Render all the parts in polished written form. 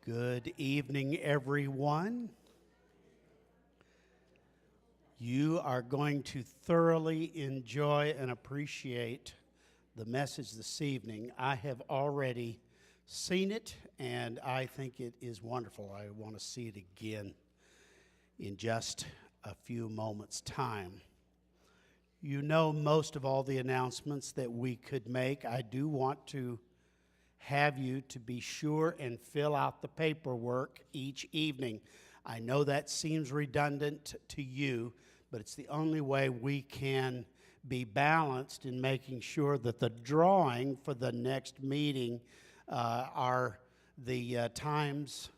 Good evening, everyone. You are going to thoroughly enjoy and appreciate the message this evening. I have already seen it, and I think it is wonderful. I want to see it again in just a few moments' time. You know most of all the announcements that we could make. I do want to have you to be sure and fill out the paperwork each evening. I know that seems redundant to you, but it's the only way we can be balanced in making sure that the drawing for the next meeting are the times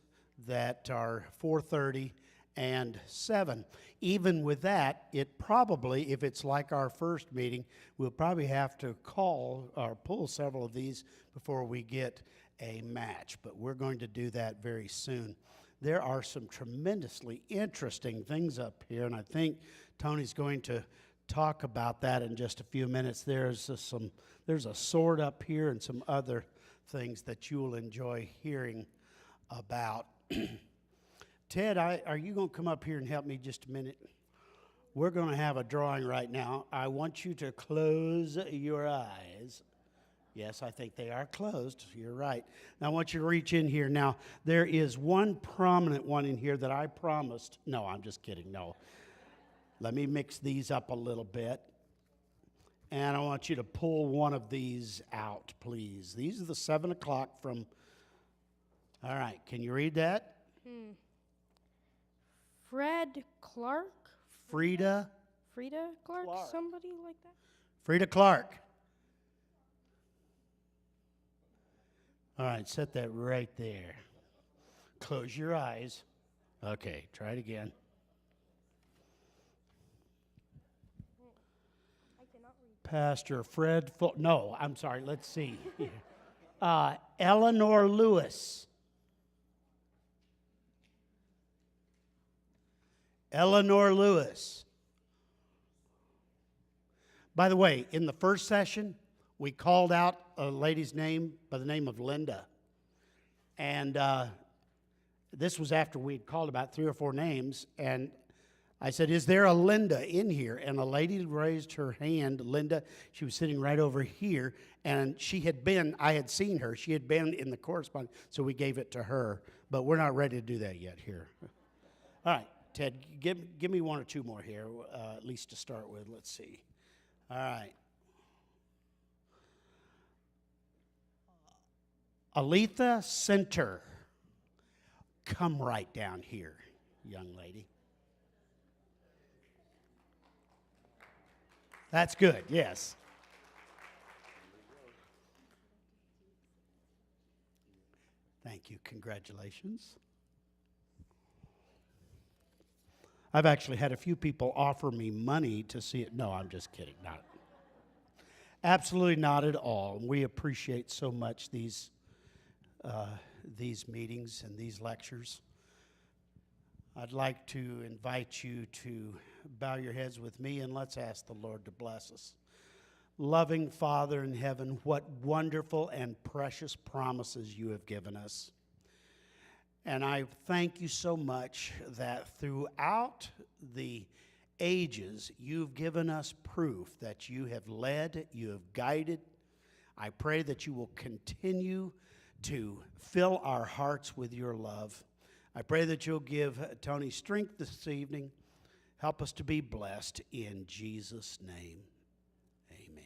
that are 4:30 and 7. Even with that, it probably, if it's like our first meeting, we'll probably have to call or pull several of these before we get a match. But we're going to do that very soon. There are some tremendously interesting things up here, and I think Tony's going to talk about that in just a few minutes. There's a sword up here and some other things that you will enjoy hearing about. Ted, are you going to come up here and help me just a minute? We're going to have a drawing right now. I want you to close your eyes. Yes, I think they are closed. You're right. Now, I want you to reach in here. Now, there is one prominent one in here that I promised. No, I'm just kidding. No. Let me mix these up a little bit. And I want you to pull one of these out, please. These are the 7 o'clock from... All right. Can you read that? Fred Clark? Frida Clark? Somebody like that? Frida Clark. All right, set that right there. Close your eyes. Okay, try it again. I cannot read. Pastor Fred no, I'm sorry, let's see. Eleanor Lewis. Eleanor Lewis. By the way, in the first session, we called out a lady's name by the name of Linda. And this was after we'd called about 3 or 4 names. And I said, is there a Linda in here? And a lady raised her hand, Linda. She was sitting right over here. And I had seen her. She had been in the correspondence, so we gave it to her. But we're not ready to do that yet here. All right. Ted, give me 1 or 2 more here, at least to start with. Let's see. All right. Aletha Center. Come right down here, young lady. That's good, yes. Thank you. Congratulations. I've actually had a few people offer me money to see it. No, I'm just kidding. Absolutely not at all. We appreciate so much these meetings and these lectures. I'd like to invite you to bow your heads with me and let's ask the Lord to bless us. Loving Father in heaven, what wonderful and precious promises you have given us. And I thank you so much that throughout the ages, you've given us proof that you have led, you have guided. I pray that you will continue to fill our hearts with your love. I pray that you'll give Tony strength this evening. Help us to be blessed in Jesus' name. Amen.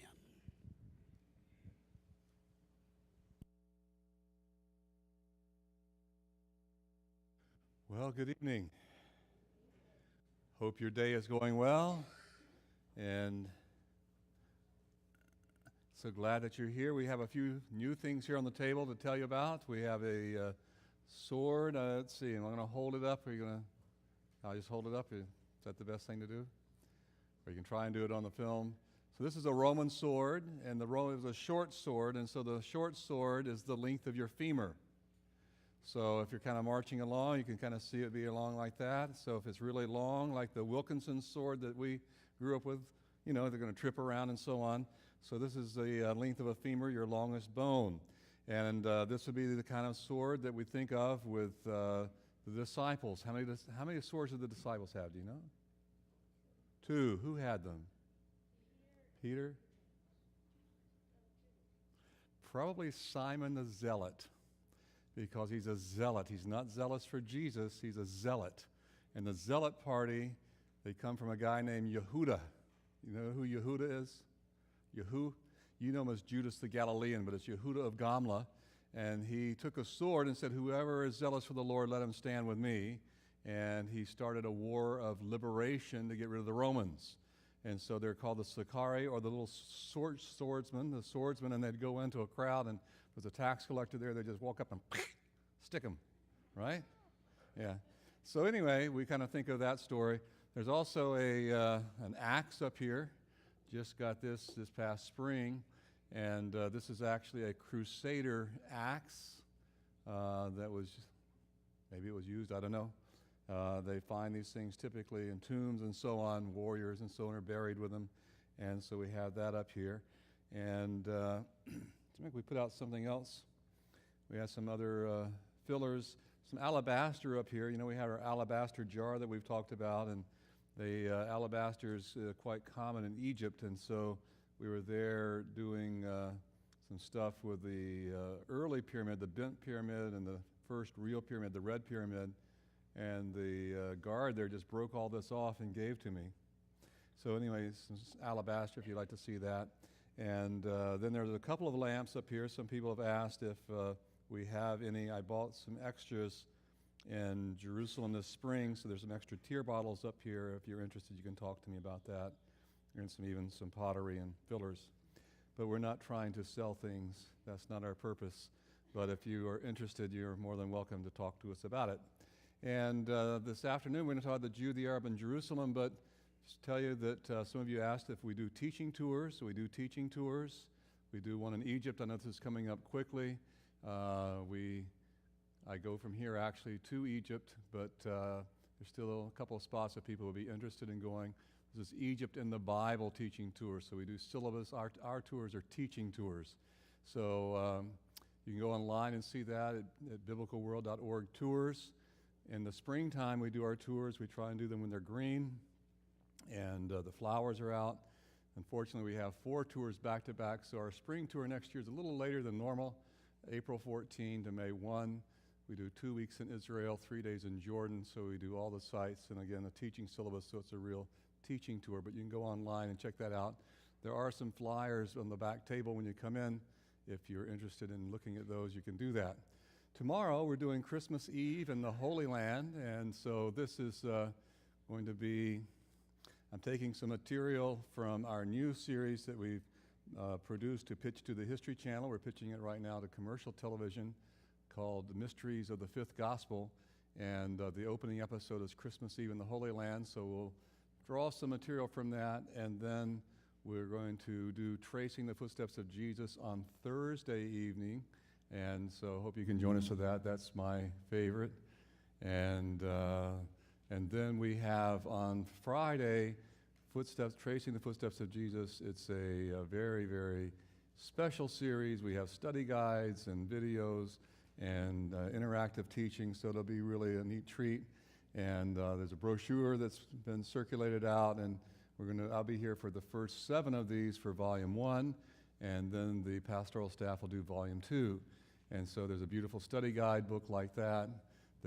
Well, good evening. Hope your day is going well, and so glad that you're here. We have a few new things here on the table to tell you about. We have a sword. Let's see, I'm going to hold it up. I'll just hold it up. Is that the best thing to do? Or you can try and do it on the film. So this is a Roman sword, and the Roman is a short sword, and so the short sword is the length of your femur. So if you're kind of marching along, you can kind of see it be along like that. So if it's really long, like the Wilkinson sword that we grew up with, they're going to trip around and so on. So this is the length of a femur, your longest bone. And this would be the kind of sword that we think of with the disciples. How many swords did the disciples have? Do you know? 2. Who had them? Peter? Probably Simon the Zealot, because he's a zealot. He's not zealous for Jesus, he's a zealot. And the zealot party, they come from a guy named Yehuda. You know who Yehuda is? Yehu? You know him as Judas the Galilean, but it's Yehuda of Gamla. And he took a sword and said, whoever is zealous for the Lord, let him stand with me. And he started a war of liberation to get rid of the Romans. And so they're called the Sicarii, or the little swordsmen, and they'd go into a crowd, and there's a tax collector there, they'd just walk up and stick him, right? Yeah. So anyway, we kind of think of that story. There's also an axe up here. Just got this past spring, and this is actually a Crusader axe that was, maybe it was used, I don't know. They find these things typically in tombs and so on. Warriors and so on are buried with them. And so we have that up here. And to make we put out something else, we have some other fillers, some alabaster up here. You know, we have our alabaster jar that we've talked about, and the alabaster is quite common in Egypt. And so we were there doing some stuff with the early pyramid, the bent pyramid, and the first real pyramid, the red pyramid. And the guard there just broke all this off and gave to me. So anyways, alabaster, if you'd like to see that. And then there's a couple of lamps up here. Some people have asked if we have any. I bought some extras in Jerusalem this spring, so there's some extra tear bottles up here. If you're interested, you can talk to me about that. And even some pottery and fillers. But we're not trying to sell things. That's not our purpose. But if you are interested, you're more than welcome to talk to us about it. And this afternoon, we're going to talk about the Jew, the Arab, and Jerusalem, but just tell you that some of you asked if we do teaching tours. So we do teaching tours. We do one in Egypt. I know this is coming up quickly. I go from here actually to Egypt, but there's still a couple of spots that people will be interested in going. This is Egypt in the Bible teaching tour. So we do syllabus. Our tours are teaching tours. So you can go online and see that at biblicalworld.org tours. In the springtime, we do our tours. We try and do them when they're green and the flowers are out. Unfortunately, we have 4 tours back-to-back, so our spring tour next year is a little later than normal, April 14 to May 1. We do 2 weeks in Israel, 3 days in Jordan, so we do all the sites, and again, a teaching syllabus, so it's a real teaching tour, but you can go online and check that out. There are some flyers on the back table when you come in. If you're interested in looking at those, you can do that. Tomorrow, we're doing Christmas Eve in the Holy Land, and so this is going to be, I'm taking some material from our new series that we've produced to pitch to the History Channel. We're pitching it right now to commercial television called The Mysteries of the Fifth Gospel, and the opening episode is Christmas Eve in the Holy Land, so we'll draw some material from that, and then we're going to do Tracing the Footsteps of Jesus on Thursday evening. And so hope you can join us for that. That's my favorite. And then we have on Friday, Tracing the Footsteps of Jesus. It's a very, very special series. We have study guides and videos and interactive teaching, so it'll be really a neat treat. And there's a brochure that's been circulated out, and I'll be here for the first 7 of these for Volume 1, and then the pastoral staff will do Volume 2. And so there's a beautiful study guide book like that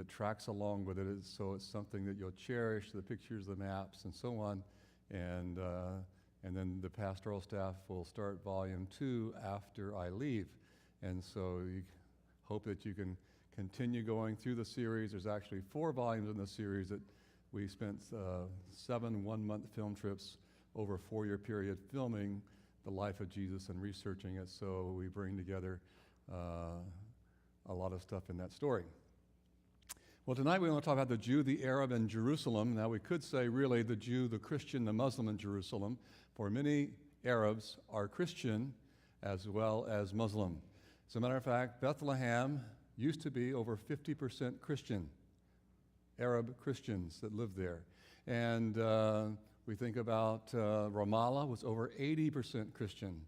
tracks along with it, so it's something that you'll cherish, the pictures, the maps, and so on. And then the pastoral staff will start Volume 2 after I leave. And so you hope that you can continue going through the series. There's actually 4 volumes in the series that we spent 7 one-month film trips over a 4-year period filming the life of Jesus and researching it. So we bring together a lot of stuff in that story. Well, tonight we want to talk about the Jew, the Arab, and Jerusalem. Now, we could say really the Jew, the Christian, the Muslim in Jerusalem, for many Arabs are Christian as well as Muslim. As a matter of fact, Bethlehem used to be over 50% Christian, Arab Christians that lived there. And we think about Ramallah was over 80% Christian.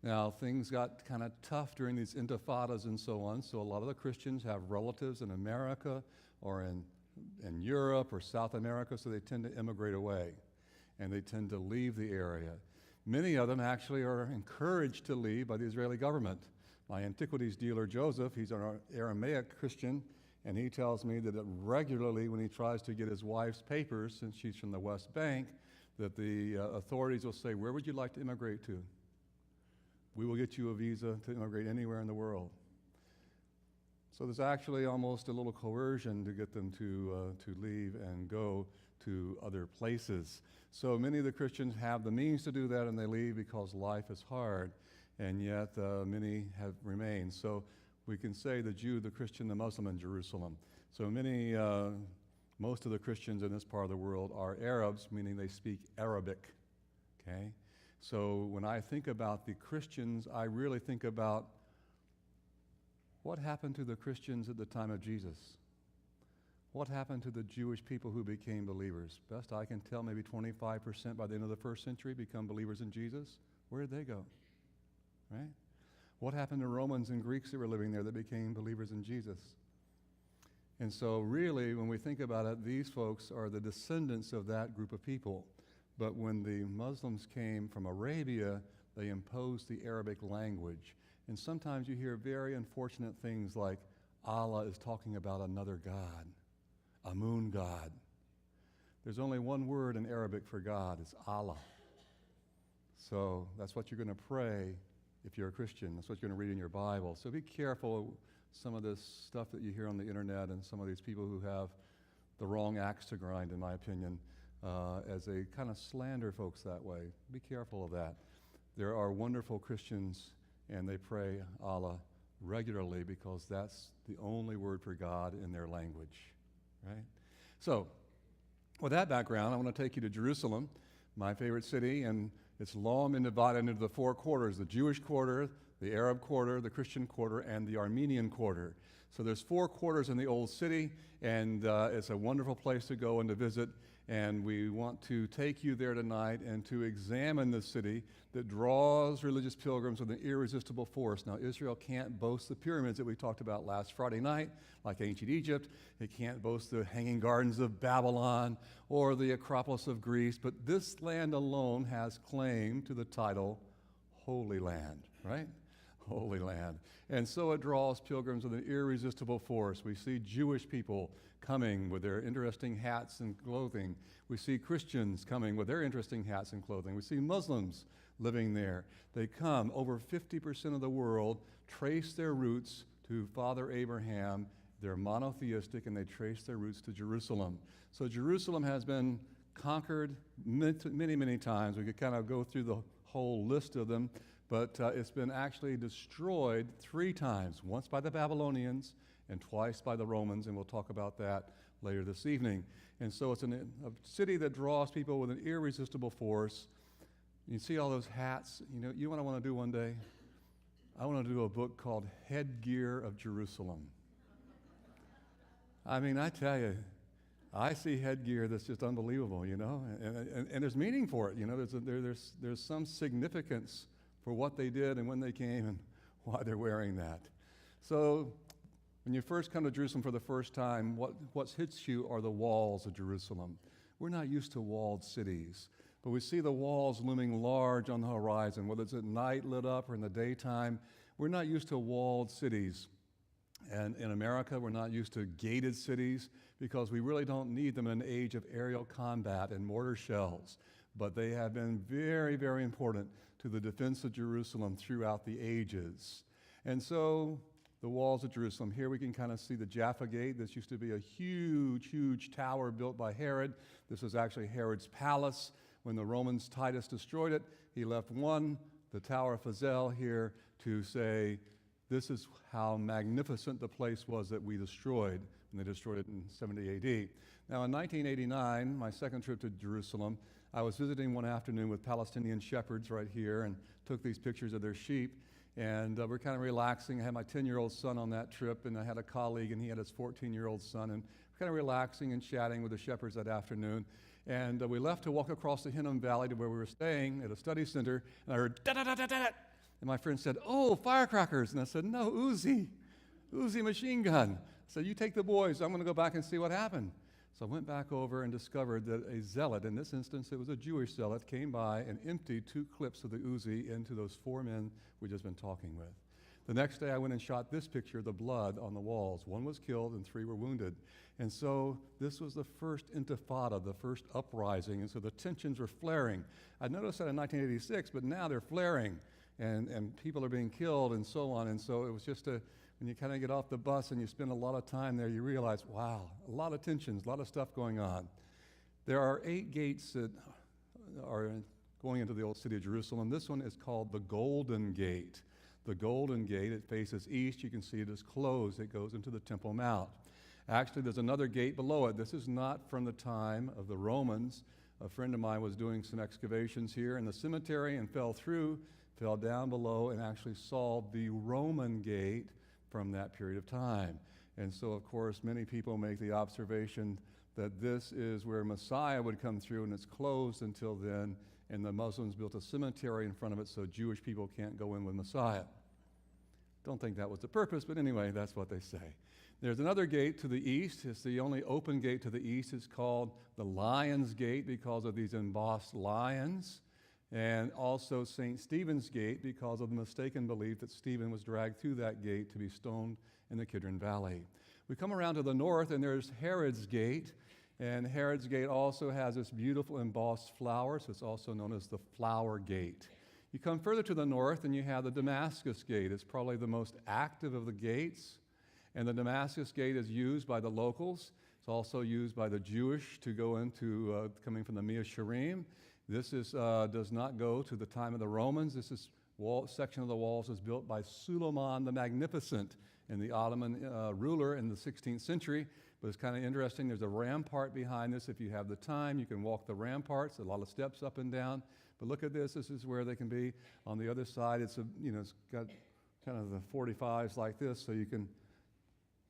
Now, things got kind of tough during these intifadas and so on, so a lot of the Christians have relatives in America or in Europe or South America, so they tend to immigrate away, and they tend to leave the area. Many of them actually are encouraged to leave by the Israeli government. My antiquities dealer, Joseph, he's an Aramaic Christian, and he tells me that regularly when he tries to get his wife's papers, since she's from the West Bank, that the authorities will say, "Where would you like to immigrate to? We will get you a visa to immigrate anywhere in the world." So there's actually almost a little coercion to get them to leave and go to other places. So many of the Christians have the means to do that, and they leave because life is hard, and yet many have remained. So we can say the Jew, the Christian, the Muslim in Jerusalem. So most of the Christians in this part of the world are Arabs, meaning they speak Arabic, okay? So when I think about the Christians, I really think about what happened to the Christians at the time of Jesus? What happened to the Jewish people who became believers? Best I can tell, maybe 25% by the end of the first century become believers in Jesus. Where did they go? Right? What happened to Romans and Greeks that were living there that became believers in Jesus? And so really, when we think about it, these folks are the descendants of that group of people. But when the Muslims came from Arabia, they imposed the Arabic language. And sometimes you hear very unfortunate things like Allah is talking about another God, a moon god. There's only one word in Arabic for God, it's Allah. So that's what you're going to pray if you're a Christian. That's what you're going to read in your Bible. So be careful some of this stuff that you hear on the internet and some of these people who have the wrong axe to grind, in my opinion, as they kind of slander folks that way. Be careful of that. There are wonderful Christians, and they pray Allah regularly because that's the only word for God in their language, right? So, with that background, I want to take you to Jerusalem, my favorite city, and it's long been divided into the four quarters: the Jewish quarter, the Arab quarter, the Christian quarter, and the Armenian quarter. So there's four quarters in the old city, and it's a wonderful place to go and to visit. And we want to take you there tonight and to examine the city that draws religious pilgrims with an irresistible force. Now, Israel can't boast the pyramids that we talked about last Friday night, like ancient Egypt. It can't boast the Hanging Gardens of Babylon or the Acropolis of Greece. But this land alone has claim to the title Holy Land, right? Holy Land. And so it draws pilgrims with an irresistible force. We see Jewish people coming with their interesting hats and clothing. We see Christians coming with their interesting hats and clothing. We see Muslims living there. They come. Over 50% of the world trace their roots to Father Abraham. They're monotheistic, and they trace their roots to Jerusalem. So Jerusalem has been conquered many, many times. We could kind of go through the whole list of them, but it's been actually destroyed 3 times, once by the Babylonians and twice by the Romans, and we'll talk about that later this evening. And so it's a city that draws people with an irresistible force. You see all those hats. You know, you want to do one day? I want to do a book called Headgear of Jerusalem. I mean, I tell you, I see headgear that's just unbelievable, you know, and there's meaning for it. You know, there's some significance for what they did and when they came and why they're wearing that. So when you first come to Jerusalem for the first time, what hits you are the walls of Jerusalem. We're not used to walled cities, but we see the walls looming large on the horizon, whether it's at night lit up or in the daytime. We're not used to walled cities. And in America, we're not used to gated cities because we really don't need them in an age of aerial combat and mortar shells. But they have been very, very important to the defense of Jerusalem throughout the ages. And so the walls of Jerusalem, here we can kind of see the Jaffa Gate. This used to be a huge, huge tower built by Herod. This was actually Herod's palace. When the Romans, Titus, destroyed it, he left the Tower of Hazel here to say, this is how magnificent the place was that we destroyed when they destroyed it in 70 AD. Now, in 1989, my second trip to Jerusalem, I was visiting one afternoon with Palestinian shepherds right here and took these pictures of their sheep. And we're kind of relaxing. I had my 10-year-old son on that trip, and I had a colleague, and he had his 14-year-old son. And we're kind of relaxing and chatting with the shepherds that afternoon. And we left to walk across the Hinnom Valley to where we were staying at a study center, and I heard da-da-da-da-da. And my friend said, "Oh, firecrackers." And I said, "No, Uzi machine gun." I said, "You take the boys. I'm going to go back and see what happened." So I went back over and discovered that a zealot, in this instance it was a Jewish zealot, came by and emptied 2 clips of the Uzi into those 4 men we'd just been talking with. The next day I went and shot this picture of the blood on the walls. 1 was killed and 3 were wounded. And so this was the first intifada, the first uprising, and so the tensions were flaring. I noticed that in 1986, but now they're flaring, and people are being killed and so on. And so it was just when you kind of get off the bus and you spend a lot of time there, you realize, wow, a lot of tensions, a lot of stuff going on. There are 8 gates that are going into the old city of Jerusalem. This one is called the Golden Gate. The Golden Gate, it faces east. You can see it is closed. It goes into the Temple Mount. Actually, there's another gate below it. This is not from the time of the Romans. A friend of mine was doing some excavations here in the cemetery and fell down below, and actually saw the Roman gate from that period of time. And so, of course, many people make the observation that this is where Messiah would come through, and it's closed until then, and the Muslims built a cemetery in front of it so Jewish people can't go in with Messiah. Don't think that was the purpose, but anyway, that's what they say. There's another gate to the east. It's the only open gate to the east. It's called the Lion's Gate because of these embossed lions, and also St. Stephen's Gate because of the mistaken belief that Stephen was dragged through that gate to be stoned in the Kidron Valley. We come around to the north, and there's Herod's Gate, and Herod's Gate also has this beautiful embossed flower, so it's also known as the Flower Gate. You come further to the north, and you have the Damascus Gate. It's probably the most active of the gates, and the Damascus Gate is used by the locals. It's also used by the Jewish to go into, coming from the Mea Shearim. This does not go to the time of the Romans. This section of the walls is built by Suleiman the Magnificent, and the Ottoman ruler in the 16th century. But it's kind of interesting. There's a rampart behind this. If you have the time, you can walk the ramparts. A lot of steps up and down. But look at this. This is where they can be. On the other side, it's got kind of the 45s like this, so you can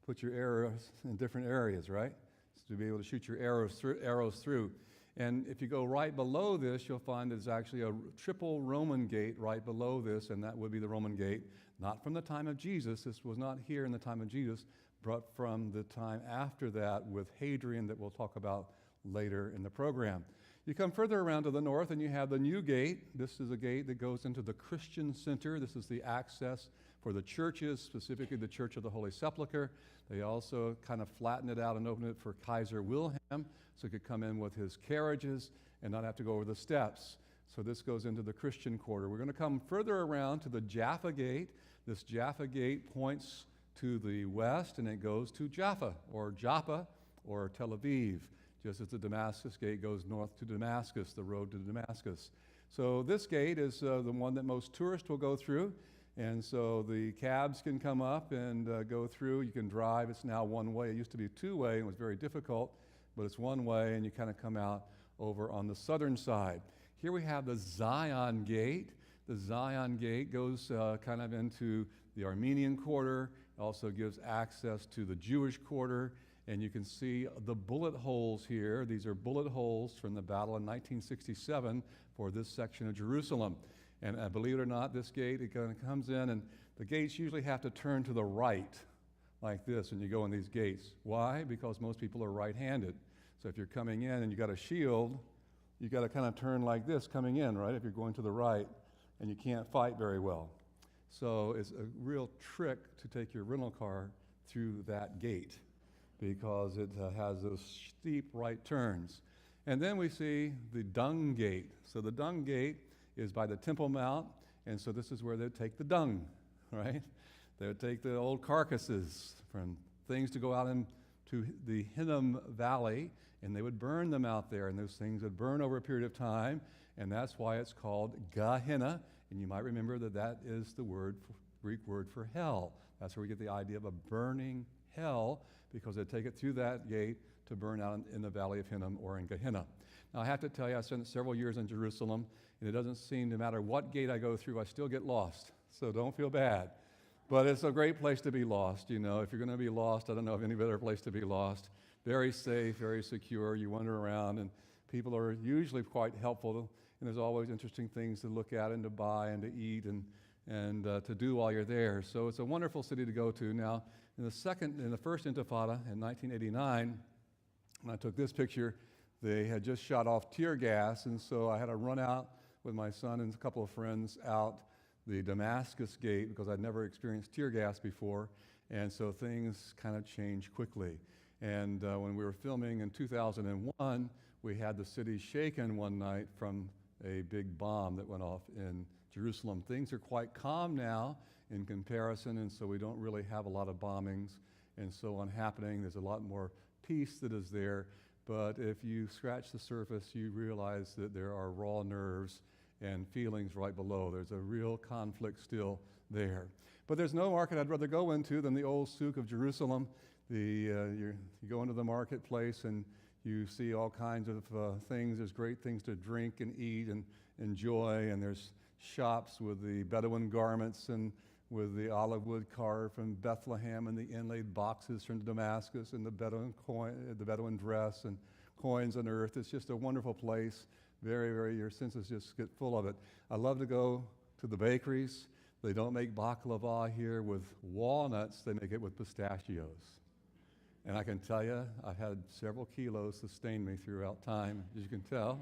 put your arrows in different areas, right? So to be able to shoot your arrows through. And if you go right below this, you'll find there's actually a triple Roman gate right below this, and that would be the Roman gate, not from the time of Jesus. This was not here in the time of Jesus, but from the time after that with Hadrian that we'll talk about later in the program. You come further around to the north, and you have the new gate. This is a gate that goes into the Christian center. This is the access for the churches, specifically the Church of the Holy Sepulchre. They also kind of flattened it out and opened it for Kaiser Wilhelm, so he could come in with his carriages and not have to go over the steps. So this goes into the Christian quarter. We're going to come further around to the Jaffa Gate. This Jaffa Gate points to the west, and it goes to Jaffa, or Joppa, or Tel Aviv, just as the Damascus Gate goes north to Damascus, the road to Damascus. So this gate is the one that most tourists will go through, and so the cabs can come up and go through. You can drive. It's now one way. It used to be two-way, and it was very difficult, but it's one way, and you kind of come out over on the southern side. Here we have the Zion Gate. The Zion Gate goes kind of into the Armenian quarter. It also gives access to the Jewish quarter, and you can see the bullet holes here. These are bullet holes from the battle in 1967 for this section of Jerusalem. And believe it or not, this gate, it kind of comes in, and the gates usually have to turn to the right, like this, when you go in these gates. Why? Because most people are right-handed. So if you're coming in and you got a shield, you got to kind of turn like this coming in, right, if you're going to the right, and you can't fight very well. So it's a real trick to take your rental car through that gate because it has those steep right turns. And then we see the Dung Gate. So the Dung Gate is by the Temple Mount, and so this is where they take the dung, right? They would take the old carcasses from things to go out into the Hinnom Valley, and they would burn them out there, and those things would burn over a period of time, and that's why it's called Gehenna. And you might remember that that is the Greek word for hell. That's where we get the idea of a burning hell, because they take it through that gate to burn out in the valley of Hinnom or in Gehenna. Now, I have to tell you, I spent several years in Jerusalem, and it doesn't seem, no matter what gate I go through, I still get lost. So don't feel bad. But it's a great place to be lost. You know, if you're going to be lost, I don't know of any better place to be lost. Very safe, very secure. You wander around, and people are usually quite helpful. And there's always interesting things to look at and to buy and to eat. And and to do while you're there. So it's a wonderful city to go to. Now, in the first Intifada in 1989, when I took this picture, they had just shot off tear gas, and so I had to run out with my son and a couple of friends out the Damascus gate because I'd never experienced tear gas before, and so things kind of changed quickly. And when we were filming in 2001, we had the city shaken one night from a big bomb that went off in Jerusalem. Things are quite calm now in comparison, and so we don't really have a lot of bombings and so on happening. There's a lot more peace that is there, but if you scratch the surface, you realize that there are raw nerves and feelings right below. There's a real conflict still there. But there's no market I'd rather go into than the old souk of Jerusalem. You go into the marketplace and you see all kinds of things. There's great things to drink and eat and enjoy, and there's shops with the Bedouin garments and with the olive wood carved from Bethlehem and the inlaid boxes from Damascus and the Bedouin dress and coins on earth. It's just a wonderful place. Very, very, your senses just get full of it. I love to go to the bakeries. They don't make baklava here with walnuts. They make it with pistachios. And I can tell you, I've had several kilos sustain me throughout time, as you can tell.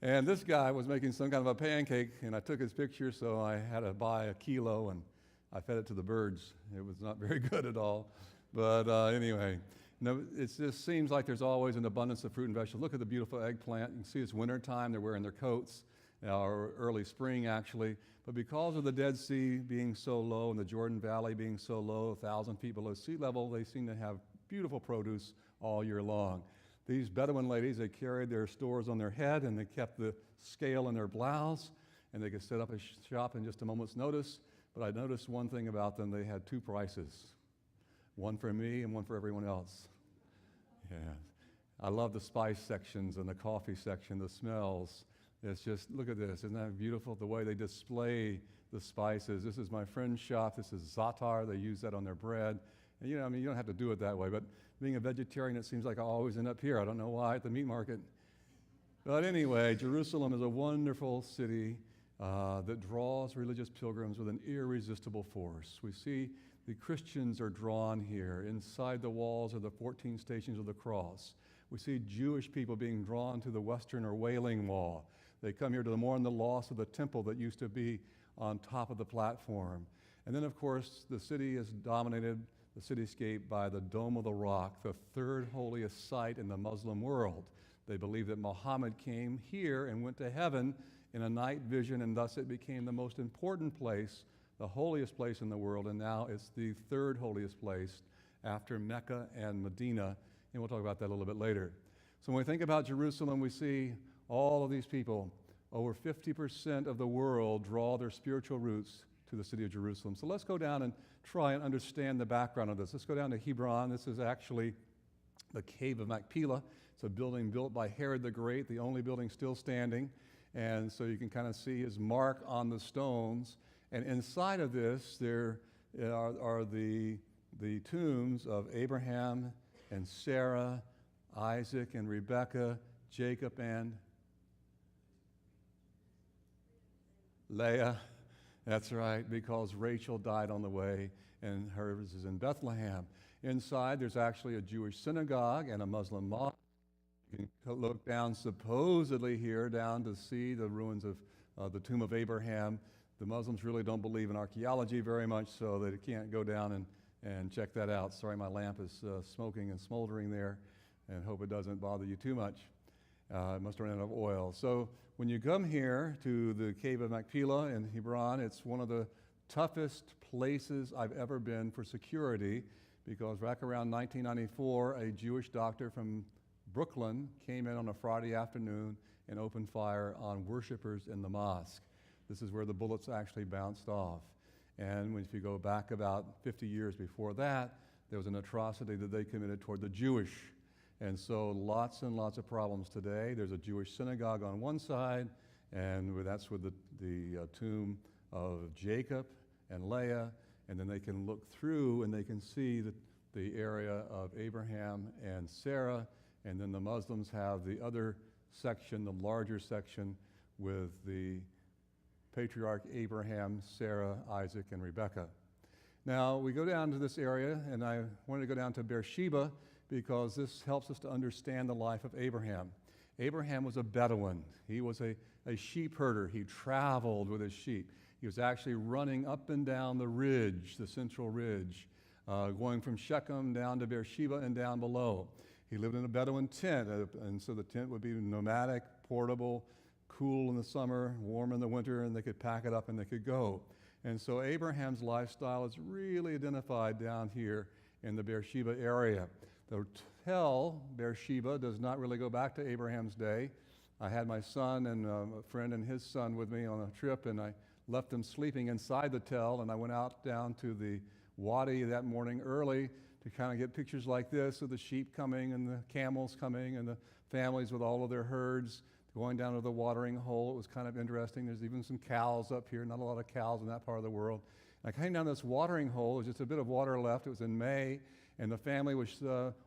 And this guy was making some kind of a pancake, and I took his picture, so I had to buy a kilo, and I fed it to the birds. It was not very good at all. But anyway, no, it just seems like there's always an abundance of fruit and vegetables. Look at the beautiful eggplant. You can see it's wintertime. They're wearing their coats, or early spring, actually. But because of the Dead Sea being so low and the Jordan Valley being so low, 1,000 feet below sea level, they seem to have beautiful produce all year long. These Bedouin ladies, they carried their stores on their head, and they kept the scale in their blouse, and they could set up a shop in just a moment's notice. But I noticed one thing about them. They had two prices, one for me and one for everyone else. Yeah. I love the spice sections and the coffee section, the smells. It's just, look at this. Isn't that beautiful? The way they display the spices. This is my friend's shop. This is za'atar. They use that on their bread. And, you don't have to do it that way. But being a vegetarian, it seems like I always end up here. I don't know why at the meat market. But anyway, Jerusalem is a wonderful city that draws religious pilgrims with an irresistible force. We see the Christians are drawn here. Inside the walls are the 14 Stations of the Cross. We see Jewish people being drawn to the Western or Wailing Wall. They come here to mourn the loss of the temple that used to be on top of the platform. And then, of course, the city is dominated, the cityscape, by the Dome of the Rock, the third holiest site in the Muslim world. They believe that Muhammad came here and went to heaven in a night vision, and thus it became the most important place, the holiest place in the world, and now it's the third holiest place after Mecca and Medina, and we'll talk about that a little bit later. So when we think about Jerusalem, we see all of these people. Over 50% of the world draw their spiritual roots to the city of Jerusalem. So let's go down and try and understand the background of this. Let's go down to Hebron. This is actually the Cave of Machpelah. It's a building built by Herod the Great, the only building still standing. And so you can kind of see his mark on the stones. And inside of this, there are the tombs of Abraham and Sarah, Isaac and Rebekah, Jacob and Leah. That's right, because Rachel died on the way, and hers is in Bethlehem. Inside, there's actually a Jewish synagogue and a Muslim mosque. You can look down supposedly here down to see the ruins of the tomb of Abraham. The Muslims really don't believe in archaeology very much, so they can't go down and check that out. Sorry, my lamp is smoking and smoldering there, and hope it doesn't bother you too much. It must have run out of oil. So when you come here to the Cave of Machpelah in Hebron, it's one of the toughest places I've ever been for security, because back around 1994, a Jewish doctor from Brooklyn came in on a Friday afternoon and opened fire on worshipers in the mosque. This is where the bullets actually bounced off. And if you go back about 50 years before that, there was an atrocity that they committed toward the Jewish. And so lots and lots of problems today. There's a Jewish synagogue on one side, and that's with the tomb of Jacob and Leah, and then they can look through and they can see the area of Abraham and Sarah, and then the Muslims have the other section, the larger section, with the patriarch Abraham, Sarah, Isaac, and Rebekah. Now, we go down to this area, and I wanted to go down to Beersheba because this helps us to understand the life of Abraham. Abraham was a Bedouin. He was a sheep herder. He traveled with his sheep. He was actually running up and down the ridge, the central ridge, going from Shechem down to Beersheba and down below. He lived in a Bedouin tent, and so the tent would be nomadic, portable, cool in the summer, warm in the winter, and they could pack it up and they could go. And so Abraham's lifestyle is really identified down here in the Beersheba area. The tell, Beersheba, does not really go back to Abraham's day. I had my son and a friend and his son with me on a trip, and I left them sleeping inside the tell, and I went out down to the wadi that morning early to kind of get pictures like this of the sheep coming and the camels coming and the families with all of their herds going down to the watering hole. It was kind of interesting. There's even some cows up here, not a lot of cows in that part of the world. And I came down this watering hole. There was just a bit of water left. It was in May, and the family was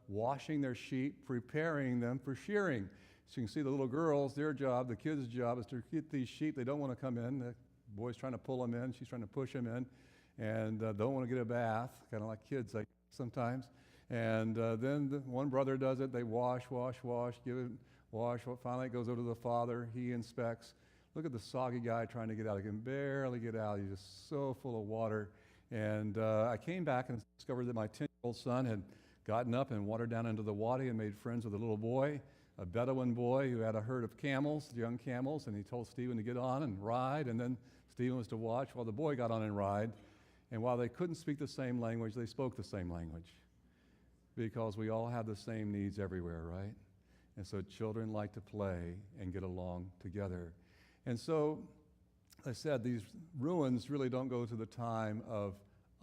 washing their sheep, preparing them for shearing. So you can see the little girls, their job, the kids' job is to get these sheep. They don't want to come in. The boy's trying to pull them in. She's trying to push them in, and don't want to get a bath, kind of like kids like sometimes. And then one brother does it. They wash, give it, wash. Finally, it goes over to the father. He inspects. Look at the soggy guy trying to get out. He can barely get out. He's just so full of water. And I came back and discovered that my 10-year-old son had gotten up and wandered down into the wadi and made friends with a little boy, a Bedouin boy who had a herd of camels, young camels, and he told Stephen to get on and ride, and then Stephen was to watch while the boy got on and ride. And while they couldn't speak the same language, they spoke the same language because we all have the same needs everywhere, right? And so children like to play and get along together. And so, I said, these ruins really don't go to the time of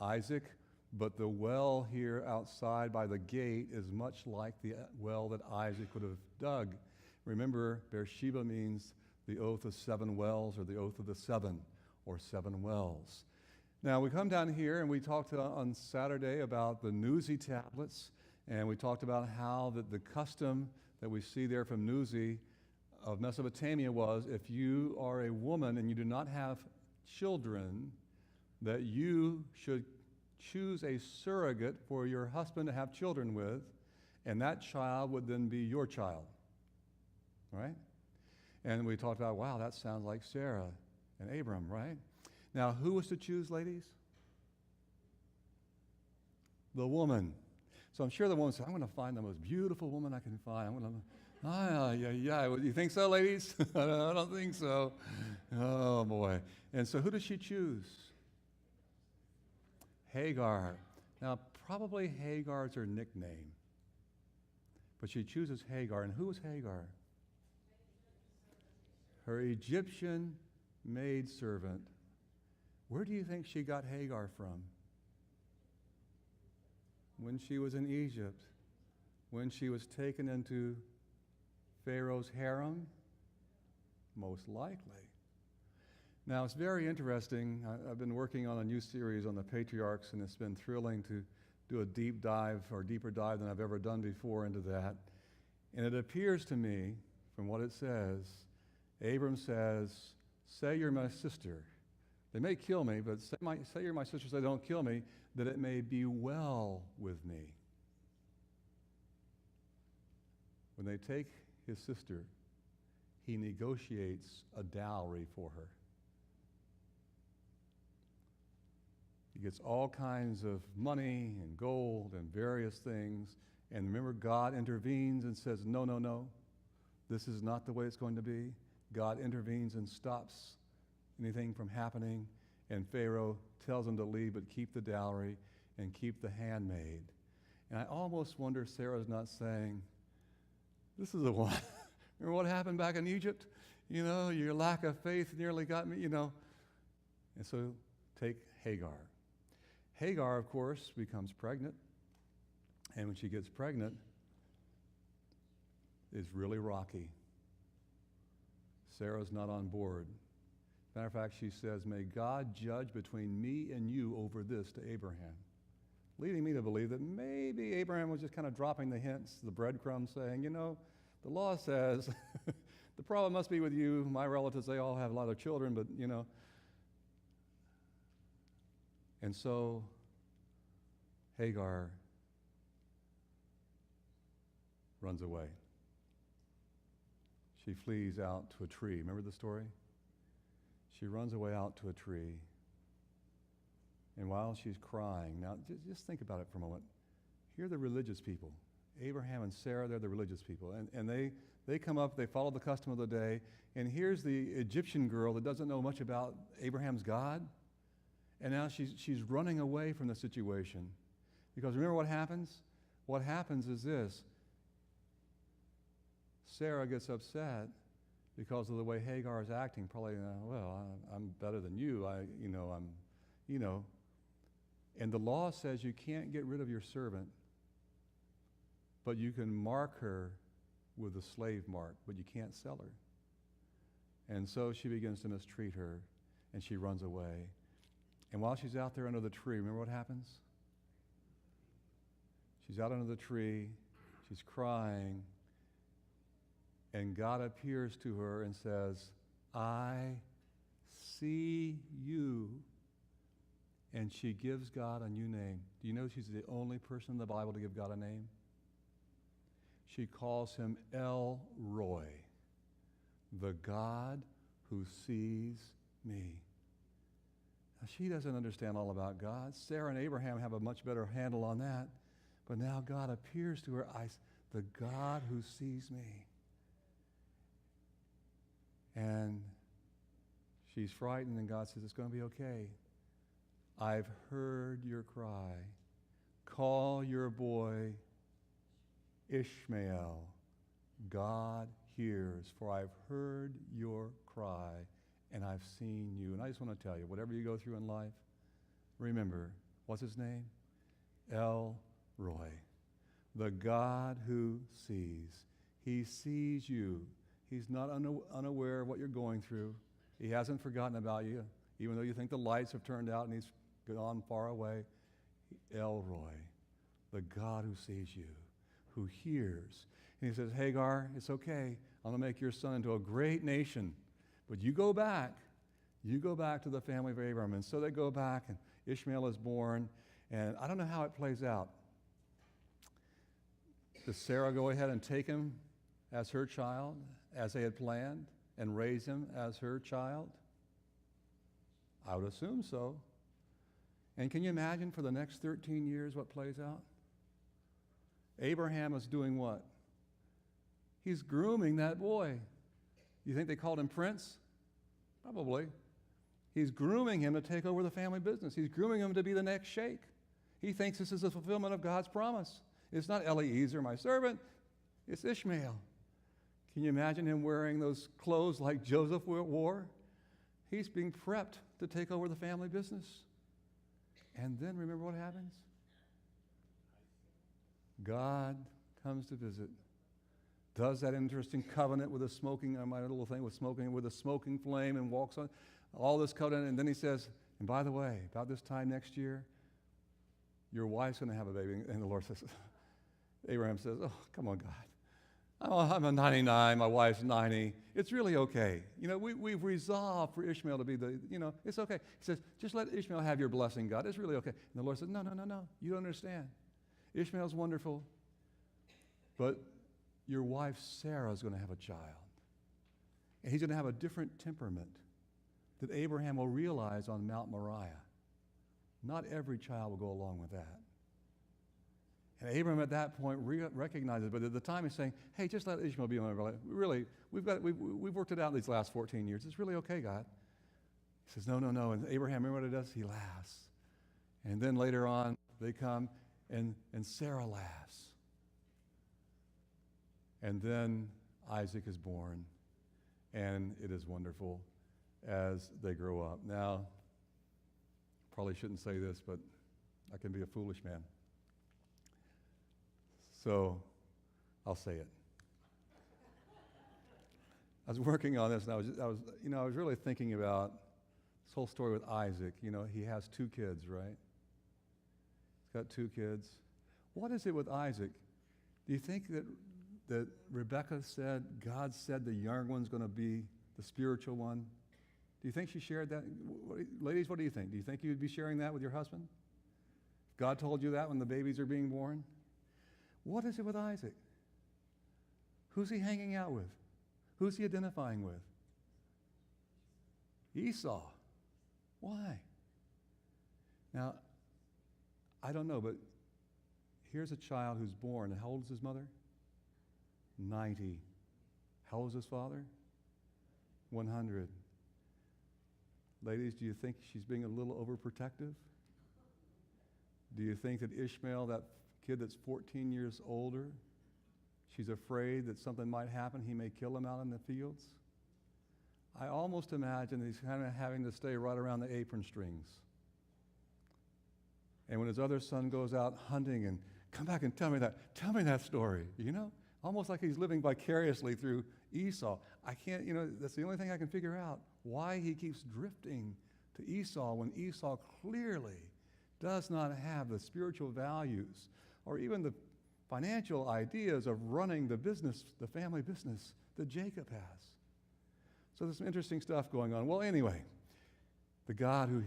Isaac, but the well here outside by the gate is much like the well that Isaac would have dug. Remember, Beersheba means the oath of 7 wells, or the oath of the 7, or 7 wells. Now, we come down here and we talked on Saturday about the Nuzi tablets, and we talked about how that the custom that we see there from Nuzi of Mesopotamia was, if you are a woman and you do not have children, that you should choose a surrogate for your husband to have children with, and that child would then be your child, right? And we talked about, wow, that sounds like Sarah and Abram, right? Now, who was to choose, ladies? The woman. So I'm sure the woman said, I'm going to find the most beautiful woman I can find. You think so, ladies? I don't think so. Oh, boy. And so who does she choose? Hagar. Now, probably Hagar's her nickname. But she chooses Hagar. And who was Hagar? Her Egyptian maidservant. Where do you think she got Hagar from? When she was in Egypt, when she was taken into Pharaoh's harem? Most likely. Now, it's very interesting. I've been working on a new series on the patriarchs, and it's been thrilling to do a deep dive, or deeper dive than I've ever done before into that. And it appears to me, from what it says, Abram says, say you're my sister. They may kill me, but say you're my sister so they don't kill me, that it may be well with me. When they take his sister, he negotiates a dowry for her. He gets all kinds of money and gold and various things. And remember, God intervenes and says, no, no, no. This is not the way it's going to be. God intervenes and stops anything from happening. And Pharaoh tells him to leave, but keep the dowry and keep the handmaid. And I almost wonder if Sarah's not saying, this is the one. Remember what happened back in Egypt? You know, your lack of faith nearly got me, you know. And so take Hagar. Hagar, of course, becomes pregnant. And when she gets pregnant, it's really rocky. Sarah's not on board. Matter of fact, she says, may God judge between me and you over this to Abraham. Leading me to believe that maybe Abraham was just kind of dropping the hints, the breadcrumbs, saying, you know, the law says the problem must be with you. My relatives, they all have a lot of children, but, you know, And so Hagar runs away. She flees out to a tree. Remember the story? She runs away out to a tree. And while she's crying, now just think about it for a moment. Here are the religious people. Abraham and Sarah, they're the religious people. And they come up, they follow the custom of the day, and here's the Egyptian girl that doesn't know much about Abraham's God. And now she's running away from the situation. Because remember what happens? What happens is this. Sarah gets upset because of the way Hagar is acting. Probably, I'm better than you. And the law says you can't get rid of your servant, but you can mark her with the slave mark, but you can't sell her. And so she begins to mistreat her, and she runs away. And while she's out there under the tree, remember what happens? She's out under the tree, she's crying, and God appears to her and says, I see you. And she gives God a new name. Do you know she's the only person in the Bible to give God a name? She calls him El Roy, the God who sees me. Now, she doesn't understand all about God. Sarah and Abraham have a much better handle on that. But now God appears to her, the God who sees me. And she's frightened, and God says, it's going to be okay. I've heard your cry. Call your boy Ishmael. God hears, for I've heard your cry, and I've seen you. And I just want to tell you, whatever you go through in life, remember, what's his name? El Roy, the God who sees. He sees you. He's not unaware of what you're going through. He hasn't forgotten about you, even though you think the lights have turned out and he's gone far away. El Roy, the God who sees you, who hears. And he says, Hagar, it's okay. I'm going to make your son into a great nation. But you go back. You go back to the family of Abraham. And so they go back, and Ishmael is born. And I don't know how it plays out. Does Sarah go ahead and take him as her child, as they had planned, and raise him as her child? I would assume so. And can you imagine for the next 13 years what plays out? Abraham is doing what? He's grooming that boy. You think they called him Prince? Probably. He's grooming him to take over the family business. He's grooming him to be the next sheikh. He thinks this is a fulfillment of God's promise. It's not Eliezer, my servant. It's Ishmael. Can you imagine him wearing those clothes like Joseph wore? He's being prepped to take over the family business. And then remember what happens? God comes to visit, does that interesting covenant with a smoking, my little thing with a smoking flame, and walks on all this covenant. And then he says, and by the way, about this time next year, your wife's going to have a baby. And the Lord says, Abraham says, oh, come on, God. I'm a 99, my wife's 90. It's really okay. We've resolved for Ishmael to be it's okay. He says, just let Ishmael have your blessing, God. It's really okay. And the Lord says, no. You don't understand. Ishmael's wonderful, but your wife Sarah is going to have a child. And he's going to have a different temperament that Abraham will realize on Mount Moriah. Not every child will go along with that. And Abraham at that point recognizes, but at the time he's saying, hey, just let Ishmael be my brother. Really, we've worked it out these last 14 years. It's really okay, God. He says, no. And Abraham, remember what it does? He laughs. And then later on, they come, and Sarah laughs. And then Isaac is born, and it is wonderful as they grow up. Now, probably shouldn't say this, but I can be a foolish man. So I'll say it. I was working on this, and I was really thinking about this whole story with Isaac. He has 2 kids, right? He's got 2 kids. What is it with Isaac? Do you think that Rebecca said, God said the young one's going to be the spiritual one? Do you think she shared that? Ladies, what do you think? Do you think you'd be sharing that with your husband? God told you that when the babies are being born? What is it with Isaac? Who's he hanging out with? Who's he identifying with? Esau. Why? Now, I don't know, but here's a child who's born. How old is his mother? 90. How old is his father? 100. Ladies, do you think she's being a little overprotective? Do you think that Ishmael, that kid that's 14 years older, she's afraid that something might happen, he may kill him out in the fields? I almost imagine that he's kind of having to stay right around the apron strings. And when his other son goes out hunting and come back and tell me that story, you know? Almost like he's living vicariously through Esau. I can't, that's the only thing I can figure out, why he keeps drifting to Esau when Esau clearly does not have the spiritual values or even the financial ideas of running the business, the family business that Jacob has. So there's some interesting stuff going on. Well, anyway, the God who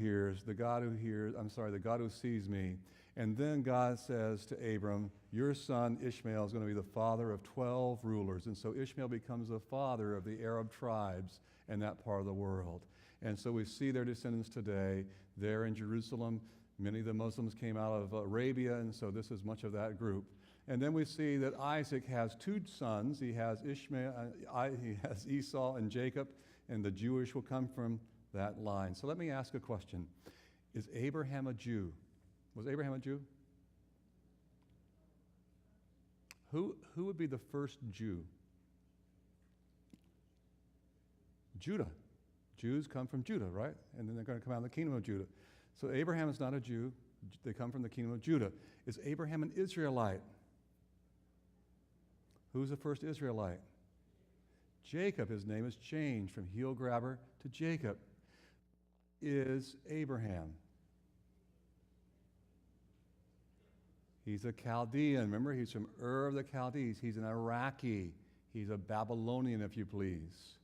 sees me. And then God says to Abram, your son Ishmael is going to be the father of 12 rulers. And so Ishmael becomes the father of the Arab tribes in that part of the world. And so we see their descendants today. They're in Jerusalem. Many of the Muslims came out of Arabia, and so this is much of that group. And then we see that Isaac has two sons. He has he has Esau and Jacob, and the Jewish will come from that line. So let me ask a question. Is Abraham a Jew? Was Abraham a Jew? Who would be the first Jew? Judah. Jews come from Judah, right? And then they're going to come out of the kingdom of Judah. So Abraham is not a Jew. They come from the kingdom of Judah. Is Abraham an Israelite? Who's the first Israelite? Jacob. His name is changed from heel grabber to Jacob. Is Abraham? He's a Chaldean. Remember, he's from Ur of the Chaldees. He's an Iraqi. He's a Babylonian, if you please.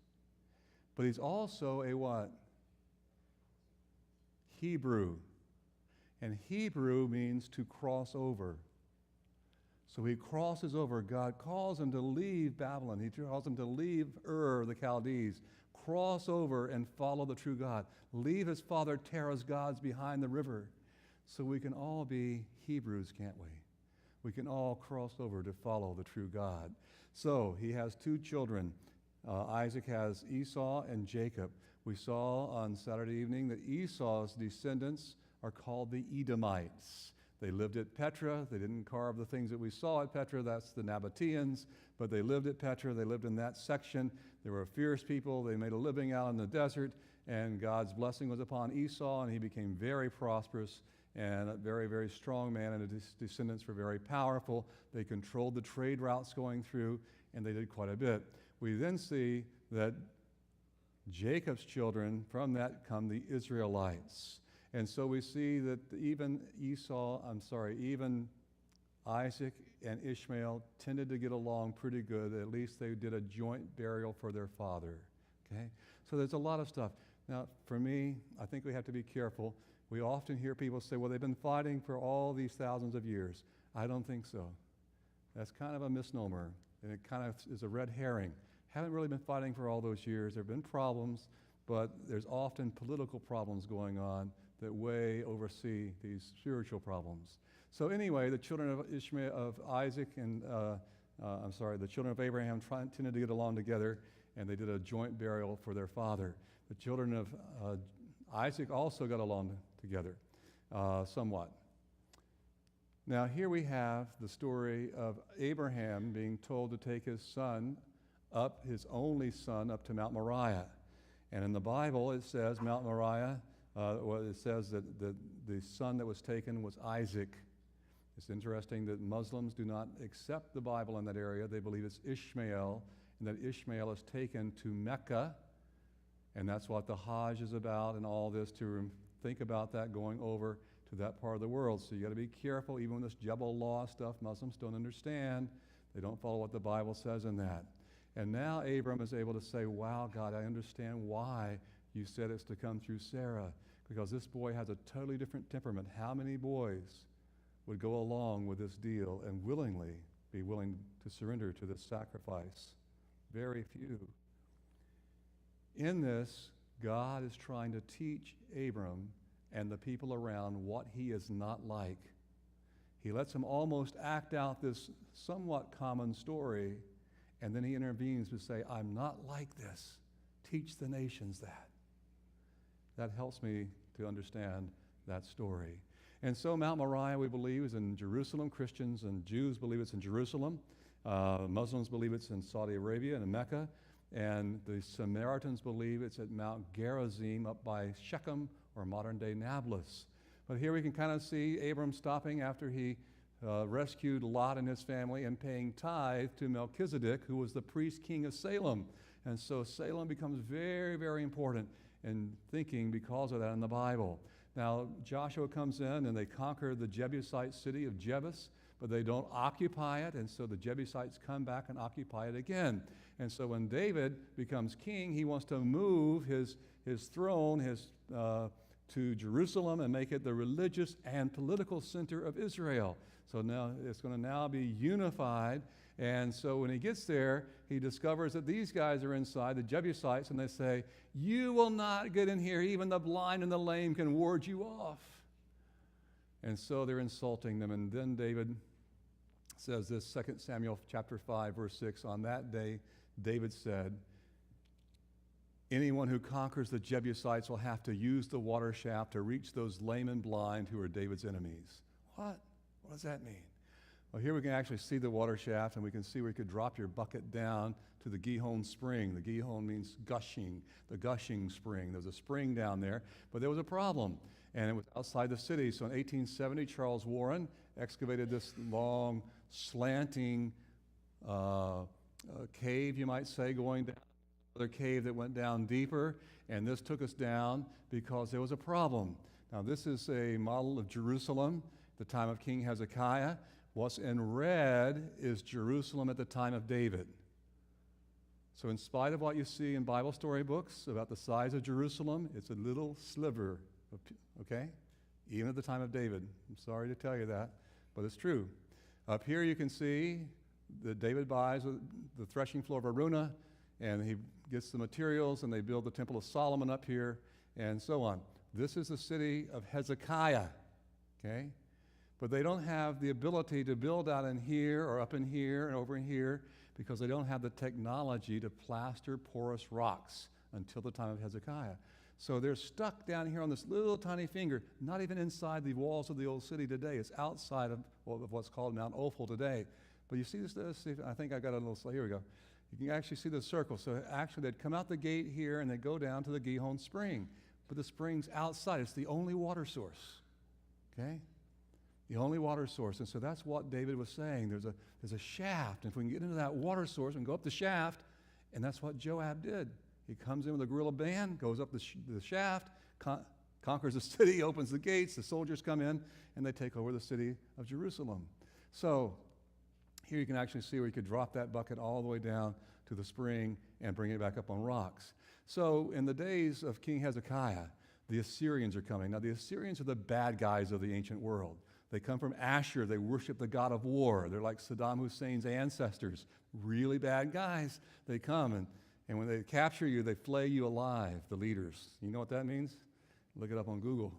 But he's also a what? Hebrew. And Hebrew means to cross over. So he crosses over. God calls him to leave Babylon. He calls him to leave Ur, the Chaldees, cross over and follow the true God. Leave his father Terah's gods behind the river. So we can all be Hebrews, can't we? We can all cross over to follow the true God. So he has two children. Isaac has Esau and Jacob. We saw on Saturday evening that Esau's descendants are called the Edomites. They lived at Petra. They didn't carve the things that we saw at Petra. That's the Nabateans. But they lived at Petra. They lived in that section. They were fierce people. They made a living out in the desert. And God's blessing was upon Esau, and he became very prosperous and a very, very strong man, and his descendants were very powerful. They controlled the trade routes going through, and they did quite a bit. We then see that Jacob's children, from that come the Israelites. And so we see that even Isaac and Ishmael tended to get along pretty good. At least they did a joint burial for their father. Okay? So there's a lot of stuff. Now, for me, I think we have to be careful. We often hear people say, well, they've been fighting for all these thousands of years. I don't think so. That's kind of a misnomer, and it kind of is a red herring. Haven't really been fighting for all those years. There have been problems, but there's often political problems going on that way oversee these spiritual problems. So anyway, the children of the children of Abraham tended to get along together, and they did a joint burial for their father. The children of Isaac also got along together, somewhat. Now here we have the story of Abraham being told to take his only son, up to Mount Moriah. And in the Bible it says Mount Moriah, it says that the son that was taken was Isaac. It's interesting that Muslims do not accept the Bible in that area. They believe it's Ishmael, and that Ishmael is taken to Mecca. And that's what the Hajj is about, and all this, to think about that going over to that part of the world. So you got to be careful. Even with this Jebel law stuff, Muslims don't understand. They don't follow what the Bible says in that. And now Abram is able to say, wow, God, I understand why You said it's to come through Sarah, because this boy has a totally different temperament. How many boys would go along with this deal and willingly be willing to surrender to this sacrifice? Very few. In this, God is trying to teach Abram and the people around what he is not like. He lets them almost act out this somewhat common story, and then he intervenes to say, I'm not like this. Teach the nations that. That helps me to understand that story. And so Mount Moriah, we believe, is in Jerusalem. Christians and Jews believe it's in Jerusalem. Muslims believe it's in Saudi Arabia and in Mecca. And the Samaritans believe it's at Mount Gerizim up by Shechem, or modern-day Nablus. But here we can kind of see Abram stopping after he rescued Lot and his family and paying tithe to Melchizedek, who was the priest king of Salem. And so Salem becomes very, very important in thinking because of that in the Bible. Now, Joshua comes in and they conquer the Jebusite city of Jebus, but they don't occupy it, and so the Jebusites come back and occupy it again. And so when David becomes king, he wants to move his throne to Jerusalem and make it the religious and political center of Israel. So now it's going to now be unified. And so when he gets there, he discovers that these guys are inside, the Jebusites, and they say, you will not get in here. Even the blind and the lame can ward you off. And so they're insulting them. And then David says this, 2 Samuel chapter 5, verse 6, on that day, David said, anyone who conquers the Jebusites will have to use the water shaft to reach those lame and blind who are David's enemies. What? What does that mean? Well, here we can actually see the water shaft, and we can see where you could drop your bucket down to the Gihon spring. The Gihon means gushing, the gushing spring. There was a spring down there, but there was a problem, and it was outside the city. So in 1870, Charles Warren excavated this long, slanting cave, you might say, going down another cave that went down deeper, and this took us down because there was a problem. Now, this is a model of Jerusalem, the time of King Hezekiah. What's in red is Jerusalem at the time of David. So in spite of what you see in Bible storybooks about the size of Jerusalem, it's a little sliver, okay? Even at the time of David. I'm sorry to tell you that, but it's true. Up here you can see that David buys the threshing floor of Araunah, and he gets the materials, and they build the Temple of Solomon up here, and so on. This is the city of Hezekiah, okay? But they don't have the ability to build out in here or up in here and over in here because they don't have the technology to plaster porous rocks until the time of Hezekiah. So they're stuck down here on this little tiny finger, not even inside the walls of the old city today. It's outside of what's called Mount Ophel today. But you see this? I think I got a little, here we go. You can actually see the circle. So actually they'd come out the gate here and they'd go down to the Gihon spring. But the spring's outside. It's the only water source, okay? The only water source. And so that's what David was saying. There's a shaft. And if we can get into that water source and go up the shaft, and that's what Joab did. He comes in with a guerrilla band, goes up the shaft, conquers the city, opens the gates, the soldiers come in, and they take over the city of Jerusalem. So here you can actually see where you could drop that bucket all the way down to the spring and bring it back up on rocks. So in the days of King Hezekiah, the Assyrians are coming. Now the Assyrians are the bad guys of the ancient world. They come from Ashur. They worship the god of war. They're like Saddam Hussein's ancestors. Really bad guys. They come, and when they capture you, they flay you alive, the leaders. You know what that means? Look it up on Google.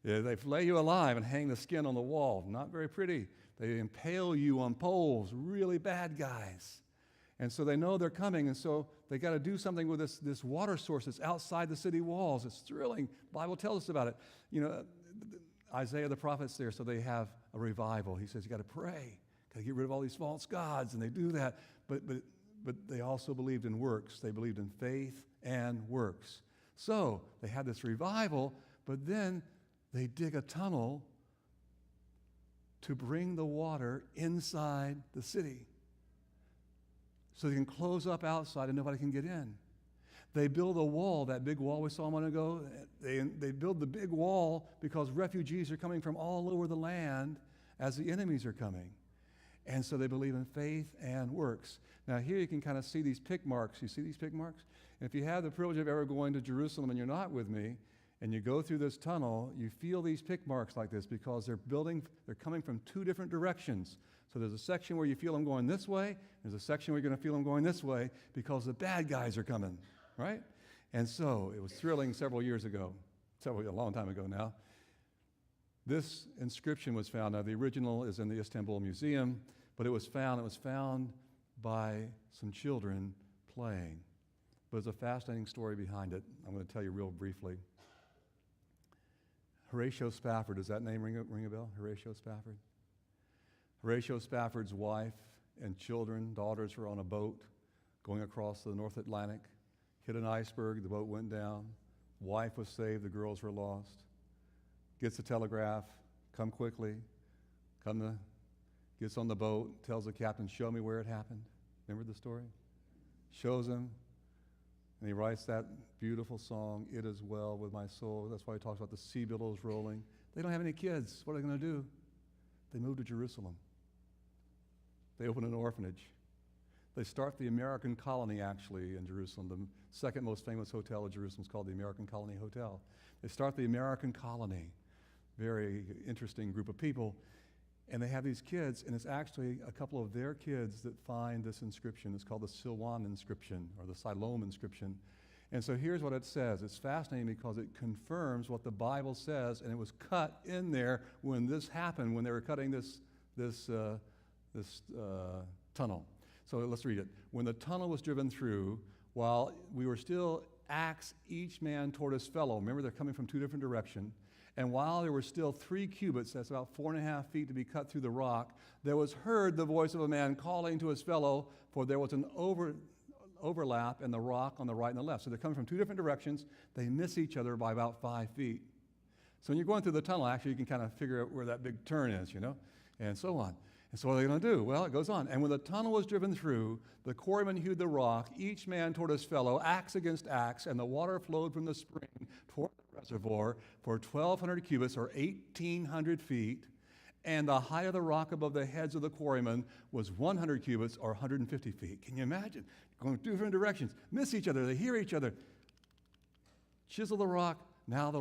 Yeah, they flay you alive and hang the skin on the wall. Not very pretty. They impale you on poles. Really bad guys. And so they know they're coming, and so they got to do something with this water source that's outside the city walls. It's thrilling. The Bible tells us about it. You know, Isaiah the prophet's there, so they have a revival. He says, you got to pray. Got to get rid of all these false gods, and they do that. But they also believed in works. They believed in faith and works. So they had this revival, but then they dig a tunnel to bring the water inside the city so they can close up outside and nobody can get in. They build a wall, that big wall we saw a moment ago. They build the big wall because refugees are coming from all over the land as the enemies are coming. And so they believe in faith and works. Now here you can kind of see these pick marks. You see these pick marks? And if you have the privilege of ever going to Jerusalem and you're not with me, and you go through this tunnel, you feel these pick marks like this because they're coming from two different directions. So there's a section where you feel them going this way, there's a section where you're going to feel them going this way because the bad guys are coming, right? And so it was thrilling several years ago, a long time ago now. This inscription was found. Now the original is in the Istanbul Museum, but it was found by some children playing. But there's a fascinating story behind it. I'm going to tell you real briefly. Horatio Spafford, does that name ring a bell? Horatio Spafford? Horatio Spafford's wife and children, daughters, were on a boat going across the North Atlantic, hit an iceberg, the boat went down, wife was saved, the girls were lost. Gets the telegraph, come quickly, gets on the boat, tells the captain, show me where it happened. Remember the story? Shows him, and he writes that beautiful song, It Is Well With My Soul. That's why he talks about the sea billows rolling. They don't have any kids. What are they going to do? They move to Jerusalem. They open an orphanage. They start the American colony, actually, in Jerusalem. The second most famous hotel in Jerusalem is called the American Colony Hotel. They start the American colony. Very interesting group of people. And they have these kids, and it's actually a couple of their kids that find this inscription. It's called the Silwan inscription, or the Siloam inscription. And so here's what it says. It's fascinating because it confirms what the Bible says, and it was cut in there when this happened, when they were cutting this tunnel. So let's read it. When the tunnel was driven through, while we were still axe each man toward his fellow, remember they're coming from two different directions, and while there were still 3 cubits, that's about 4.5 feet to be cut through the rock, there was heard the voice of a man calling to his fellow, for there was an overlap in the rock on the right and the left. So they're coming from two different directions. They miss each other by about 5 feet. So when you're going through the tunnel, actually, you can kind of figure out where that big turn is, and so on. And so what are they going to do? Well, it goes on. And when the tunnel was driven through, the quarrymen hewed the rock, each man toward his fellow, axe against axe, and the water flowed from the spring toward the reservoir for 1,200 cubits, or 1,800 feet, and the height of the rock above the heads of the quarrymen was 100 cubits, or 150 feet. Can you imagine? Going two different directions, miss each other, they hear each other. Chisel the rock, now the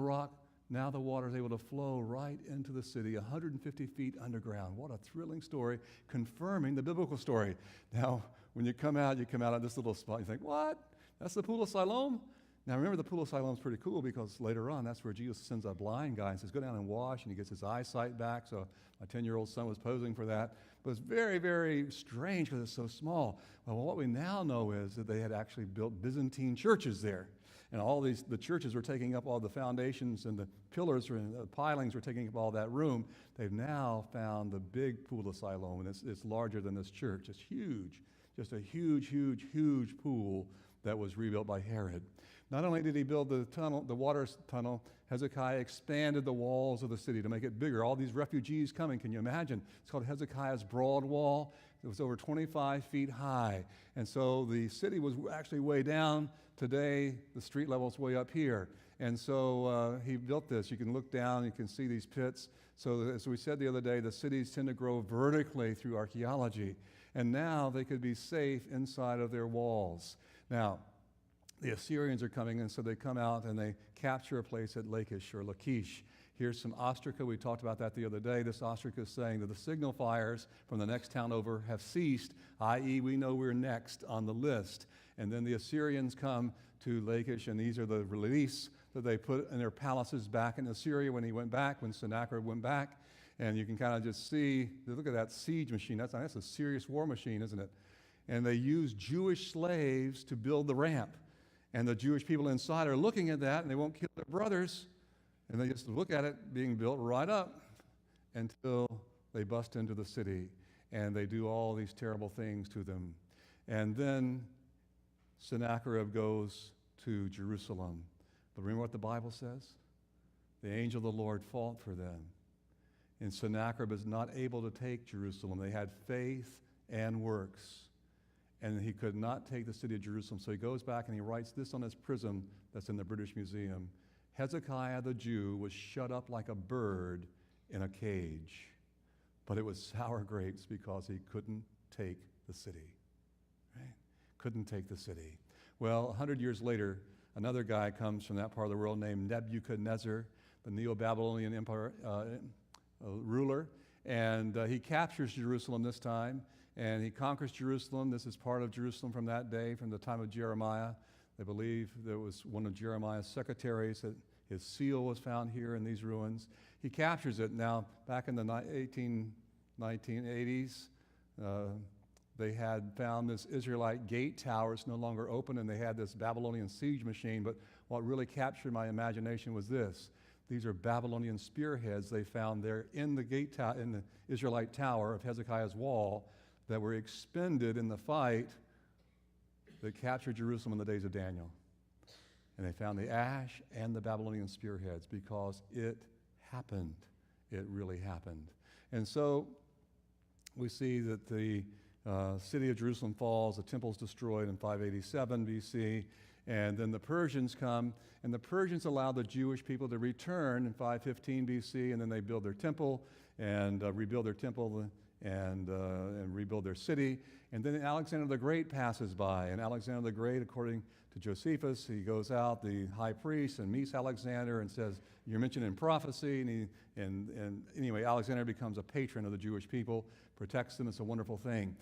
water is able to flow right into the city, 150 feet underground. What a thrilling story, confirming the biblical story. Now, when you come out of this little spot, you think, what? That's the Pool of Siloam? Now, remember, the Pool of Siloam is pretty cool because later on, that's where Jesus sends a blind guy and says, go down and wash, and he gets his eyesight back. So my 10-year-old son was posing for that. But it's very, very strange because it's so small. Well, what we now know is that they had actually built Byzantine churches there. And the churches were taking up all the foundations, and the pillars and the pilings were taking up all that room. They've now found the big Pool of Siloam, and it's larger than this church. It's huge, just a huge, huge, huge pool that was rebuilt by Herod. Not only did he build the water tunnel, Hezekiah expanded the walls of the city to make it bigger. All these refugees coming, can you imagine? It's called Hezekiah's Broad Wall. It was over 25 feet high. And so the city was actually way down. Today, the street level is way up here. And so he built this. You can look down, you can see these pits. So as we said the other day, the cities tend to grow vertically through archaeology. And now they could be safe inside of their walls. Now, the Assyrians are coming, and so they come out and they capture a place at Lachish or Lachish. Here's some ostraca. We talked about that the other day. This ostraca is saying that the signal fires from the next town over have ceased, i.e. we know we're next on the list. And then the Assyrians come to Lachish, and these are the reliefs that they put in their palaces back in Assyria when Sennacherib went back. And you can kind of just see, look at that siege machine. That's a serious war machine, isn't it? And they use Jewish slaves to build the ramp. And the Jewish people inside are looking at that, and they won't kill their brothers. And they just look at it being built right up until they bust into the city. And they do all these terrible things to them. And then Sennacherib goes to Jerusalem. But remember what the Bible says? The angel of the Lord fought for them. And Sennacherib is not able to take Jerusalem. They had faith and works. And he could not take the city of Jerusalem. So he goes back and he writes this on his prism that's in the British Museum. Hezekiah the Jew was shut up like a bird in a cage, but it was sour grapes because he couldn't take the city. Right? Couldn't take the city. Well, 100 years later, another guy comes from that part of the world named Nebuchadnezzar, the Neo-Babylonian Empire ruler, and he captures Jerusalem this time, and he conquers Jerusalem. This is part of Jerusalem from that day, from the time of Jeremiah. They believe there was one of Jeremiah's secretaries that his seal was found here in these ruins. He captures it. Now, back in the 1980s, they had found this Israelite gate tower. It's no longer open, and they had this Babylonian siege machine. But what really captured my imagination was this. These are Babylonian spearheads they found there in the in the Israelite tower of Hezekiah's wall that were expended in the fight that captured Jerusalem in the days of Daniel. And they found the ash and the Babylonian spearheads because it happened. It really happened. And so we see that the city of Jerusalem falls, the temple's destroyed in 587 BC, and then the Persians come, and the Persians allow the Jewish people to return in 515 BC, and then they build their temple and rebuild their temple and rebuild their city. And then Alexander the Great passes by, and Alexander the Great, according to Josephus, he goes out, the high priest, and meets Alexander and says, "You're mentioned in prophecy." And anyway, Alexander becomes a patron of the Jewish people, protects them. It's a wonderful thing.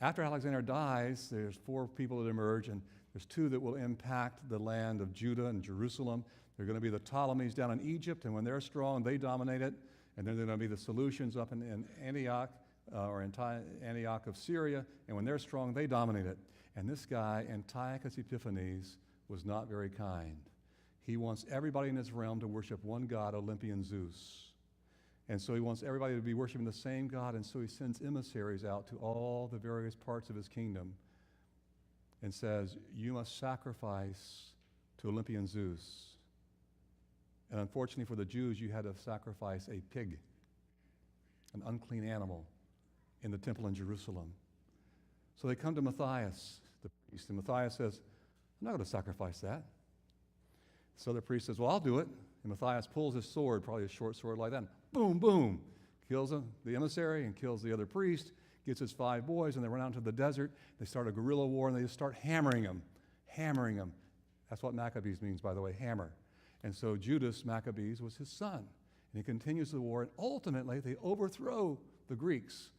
After Alexander dies, there's 4 people that emerge, and there's 2 that will impact the land of Judah and Jerusalem. They're going to be the Ptolemies down in Egypt, and when they're strong, they dominate it. And then they're going to be the Seleucians up in Antioch, or Antioch of Syria, and when they're strong, they dominate it. And this guy, Antiochus Epiphanes, was not very kind. He wants everybody in his realm to worship one god, Olympian Zeus. And so he wants everybody to be worshiping the same God, and so he sends emissaries out to all the various parts of his kingdom and says, "You must sacrifice to Olympian Zeus." And unfortunately for the Jews, you had to sacrifice a pig, an unclean animal, in the temple in Jerusalem. So they come to Matthias, the priest, and Matthias says, "I'm not going to sacrifice that." So the priest says, "Well, I'll do it." And Matthias pulls his sword, probably a short sword like that, and boom, boom, kills the emissary and kills the other priest, gets his 5 boys, and they run out into the desert. They start a guerrilla war, and they just start hammering them. That's what Maccabees means, by the way, hammer. And so Judas Maccabees was his son. And he continues the war, and ultimately they overthrow the Greeks,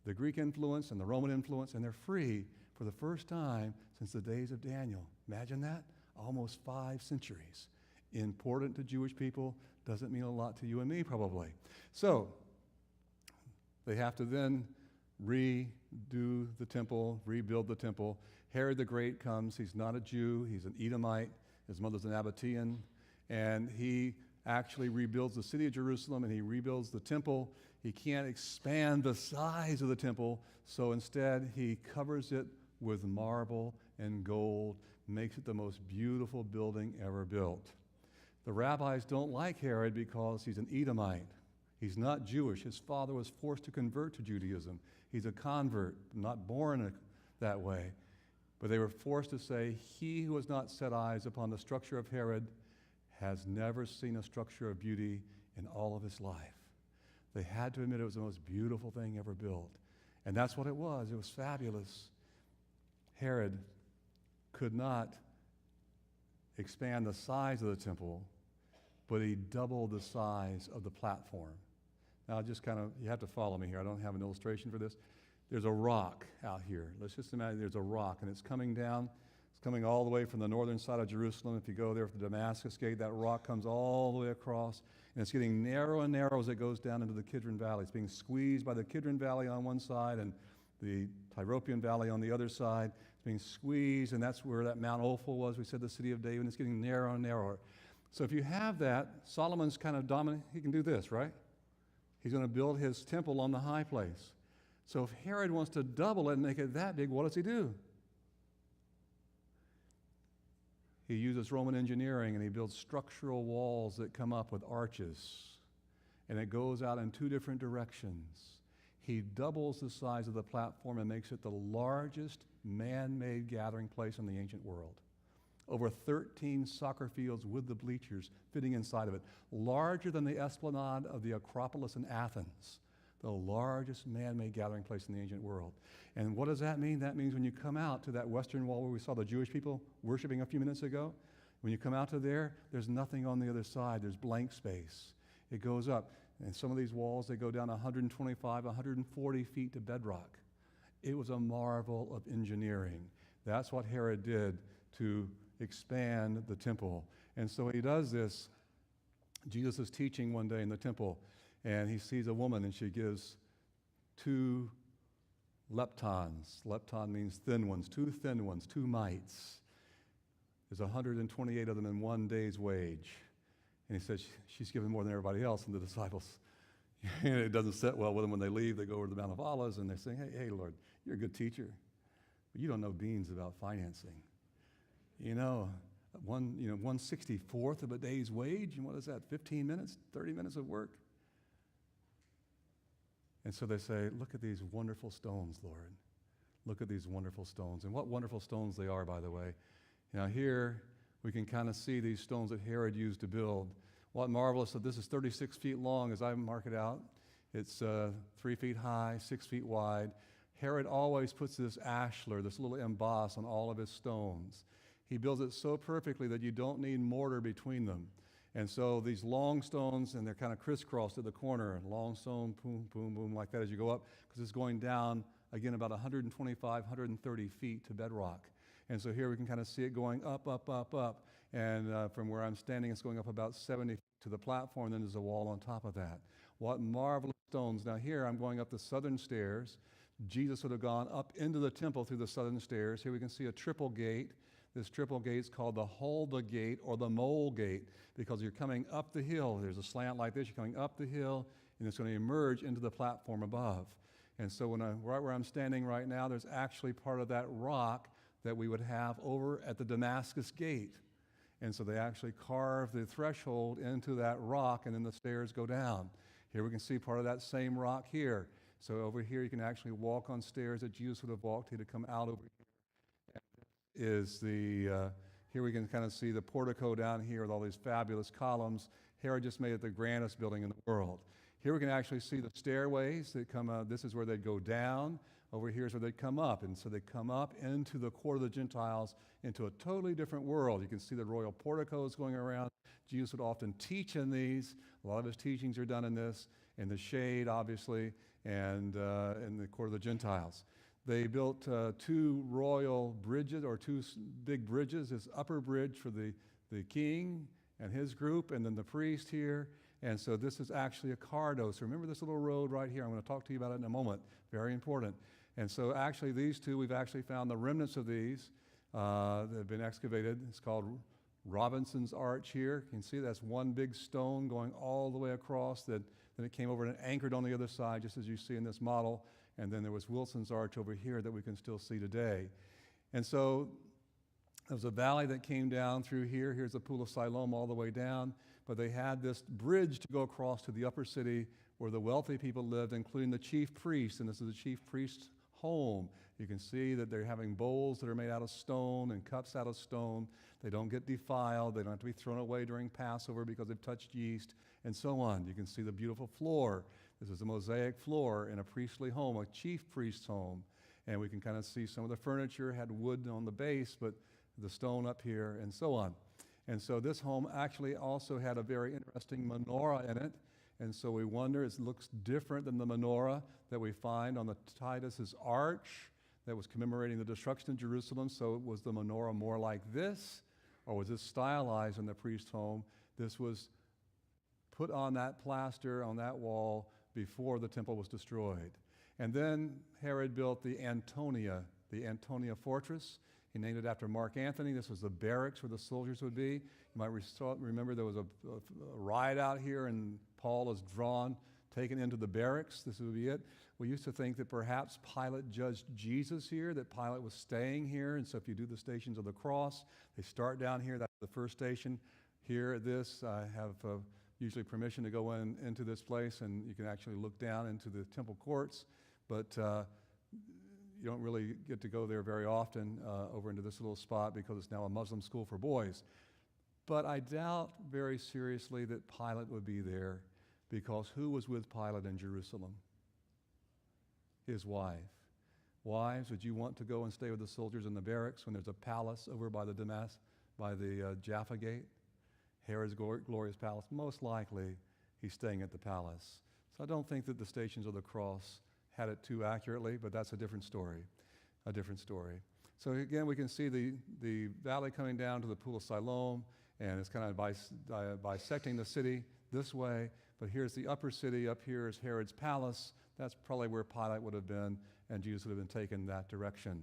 the Greek influence and the Roman influence, and they're free for the first time since the days of Daniel. Imagine that? Almost 5 centuries. Important to Jewish people, doesn't mean a lot to you and me probably. So they have to then redo the temple, rebuild the temple. Herod the Great comes. He's not a Jew. He's an Edomite. His mother's an Nabatean. And he actually rebuilds the city of Jerusalem, and he rebuilds the temple. He can't expand the size of the temple, so instead he covers it with marble and gold, makes it the most beautiful building ever built. The rabbis don't like Herod because he's an Edomite. He's not Jewish. His father was forced to convert to Judaism. He's a convert, not born that way. But they were forced to say, "He who has not set eyes upon the structure of Herod has never seen a structure of beauty in all of his life." They had to admit it was the most beautiful thing ever built. And that's what it was. It was fabulous. Herod could not expand the size of the temple, but he doubled the size of the platform. Now, you have to follow me here. I don't have an illustration for this. There's a rock out here. Let's just imagine there's a rock, and it's coming down. It's coming all the way from the northern side of Jerusalem. If you go there for the Damascus Gate, that rock comes all the way across, and it's getting narrow and narrow as it goes down into the Kidron Valley. It's being squeezed by the Kidron Valley on one side and the Tyropoeon Valley on the other side. It's being squeezed, and that's where that Mount Ophel was. We said the city of David, and it's getting narrower and narrower. So if you have that, Solomon's kind of dominant. He can do this, right? He's going to build his temple on the high place. So if Herod wants to double it and make it that big, what does he do? He uses Roman engineering, and he builds structural walls that come up with arches, and it goes out in 2 different directions. He doubles the size of the platform and makes it the largest man-made gathering place in the ancient world. Over 13 soccer fields with the bleachers fitting inside of it, larger than the esplanade of the Acropolis in Athens. the largest man-made gathering place in the ancient world. And what does that mean? That means when you come out to that western wall where we saw the Jewish people worshiping a few minutes ago, when you come out to there, there's nothing on the other side. There's blank space. It goes up. And some of these walls, they go down 125, 140 feet to bedrock. It was a marvel of engineering. That's what Herod did to expand the temple. And so he does this. Jesus is teaching one day in the temple, and he sees a woman, and she gives 2 leptons. Lepton means thin ones, 2 thin ones, 2 mites. There's 128 of them in one day's wage. And he says, she's given more than everybody else. And the disciples, it doesn't sit well with them when they leave. They go over to the Mount of Olives, and they say, hey, Lord, you're a good teacher, but you don't know beans about financing. 1/64th of a day's wage, and what is that, 15 minutes, 30 minutes of work? And so they say, look at these wonderful stones, Lord. Look at these wonderful stones. And what wonderful stones they are, by the way. Now here, we can kind of see these stones that Herod used to build. What marvelous that this is 36 feet long as I mark it out. It's 3 feet high, 6 feet wide. Herod always puts this ashlar, this little emboss on all of his stones. He builds it so perfectly that you don't need mortar between them. And so these long stones, and they're kind of crisscrossed at the corner, and long stone, boom, boom, boom, like that as you go up, because it's going down, again, about 125, 130 feet to bedrock. And so here we can kind of see it going up, up, up, up. And from where I'm standing, it's going up about 70 feet to the platform, then there's a wall on top of that. What marvelous stones. Now here, I'm going up the southern stairs. Jesus would have gone up into the temple through the southern stairs. Here we can see a triple gate. This triple gate is called the Huldah gate or the mole gate because you're coming up the hill. There's a slant like this. You're coming up the hill, and it's going to emerge into the platform above. And so right where I'm standing right now, there's actually part of that rock that we would have over at the Damascus gate. And so they actually carve the threshold into that rock, and then the stairs go down. Here we can see part of that same rock here. So over here, you can actually walk on stairs that Jesus would have walked. He'd have come out over here. Is here we can kind of see the portico down here with all these fabulous columns. Herod just made it the grandest building in the world. Here we can actually see the stairways that come up. This is where they'd go down. Over here is where they'd come up. And so they come up into the court of the Gentiles, into a totally different world. You can see the royal porticos going around. Jesus would often teach in these. A lot of his teachings are done in this, in the shade, obviously, and in the court of the Gentiles. They built 2 royal bridges, or 2 big bridges. This upper bridge for the king and his group, and then the priest here. And so this is actually a cardo. So remember this little road right here. I'm going to talk to you about it in a moment. Very important. And so actually these 2, we've actually found the remnants of these that have been excavated. It's called Robinson's Arch here. You can see that's one big stone going all the way across that then it came over and anchored on the other side, just as you see in this model. And then there was Wilson's Arch over here that we can still see today. And so there was a valley that came down through here. Here's the Pool of Siloam all the way down. But they had this bridge to go across to the upper city where the wealthy people lived, including the chief priest. And this is the chief priest's home. You can see that they're having bowls that are made out of stone and cups out of stone. They don't get defiled. They don't have to be thrown away during Passover because they've touched yeast and so on. You can see the beautiful floor. This is a mosaic floor in a priestly home, a chief priest's home. And we can kind of see some of the furniture had wood on the base, but the stone up here and so on. And so this home actually also had a very interesting menorah in it. And so we wonder, it looks different than the menorah that we find on the Titus's arch that was commemorating the destruction of Jerusalem. So was the menorah more like this, or was this stylized in the priest's home? This was put on that plaster on that wall before the temple was destroyed. And then Herod built the Antonia fortress. He named it after Mark Antony. This was the barracks where the soldiers would be. You might remember there was a riot out here, and Paul is taken into the barracks. This would be it. We used to think that perhaps Pilate judged Jesus here, that Pilate was staying here. And so if you do the Stations of the Cross, they start down here. That's the first station. Here at this, I have usually permission to go into this place, and you can actually look down into the temple courts. But you don't really get to go there very often over into this little spot because it's now a Muslim school for boys. But I doubt very seriously that Pilate would be there, because who was with Pilate in Jerusalem? his wife. Wives, would you want to go and stay with the soldiers in the barracks when there's a palace over by the Jaffa Gate? Herod's glorious palace. Most likely, he's staying at the palace. So I don't think that the Stations of the Cross had it too accurately, but that's a different story. A different story. So again, we can see the valley coming down to the Pool of Siloam, and it's kind of bisecting the city this way. But here's the upper city. Up here is Herod's palace. That's probably where Pilate would have been, and Jesus would have been taken that direction.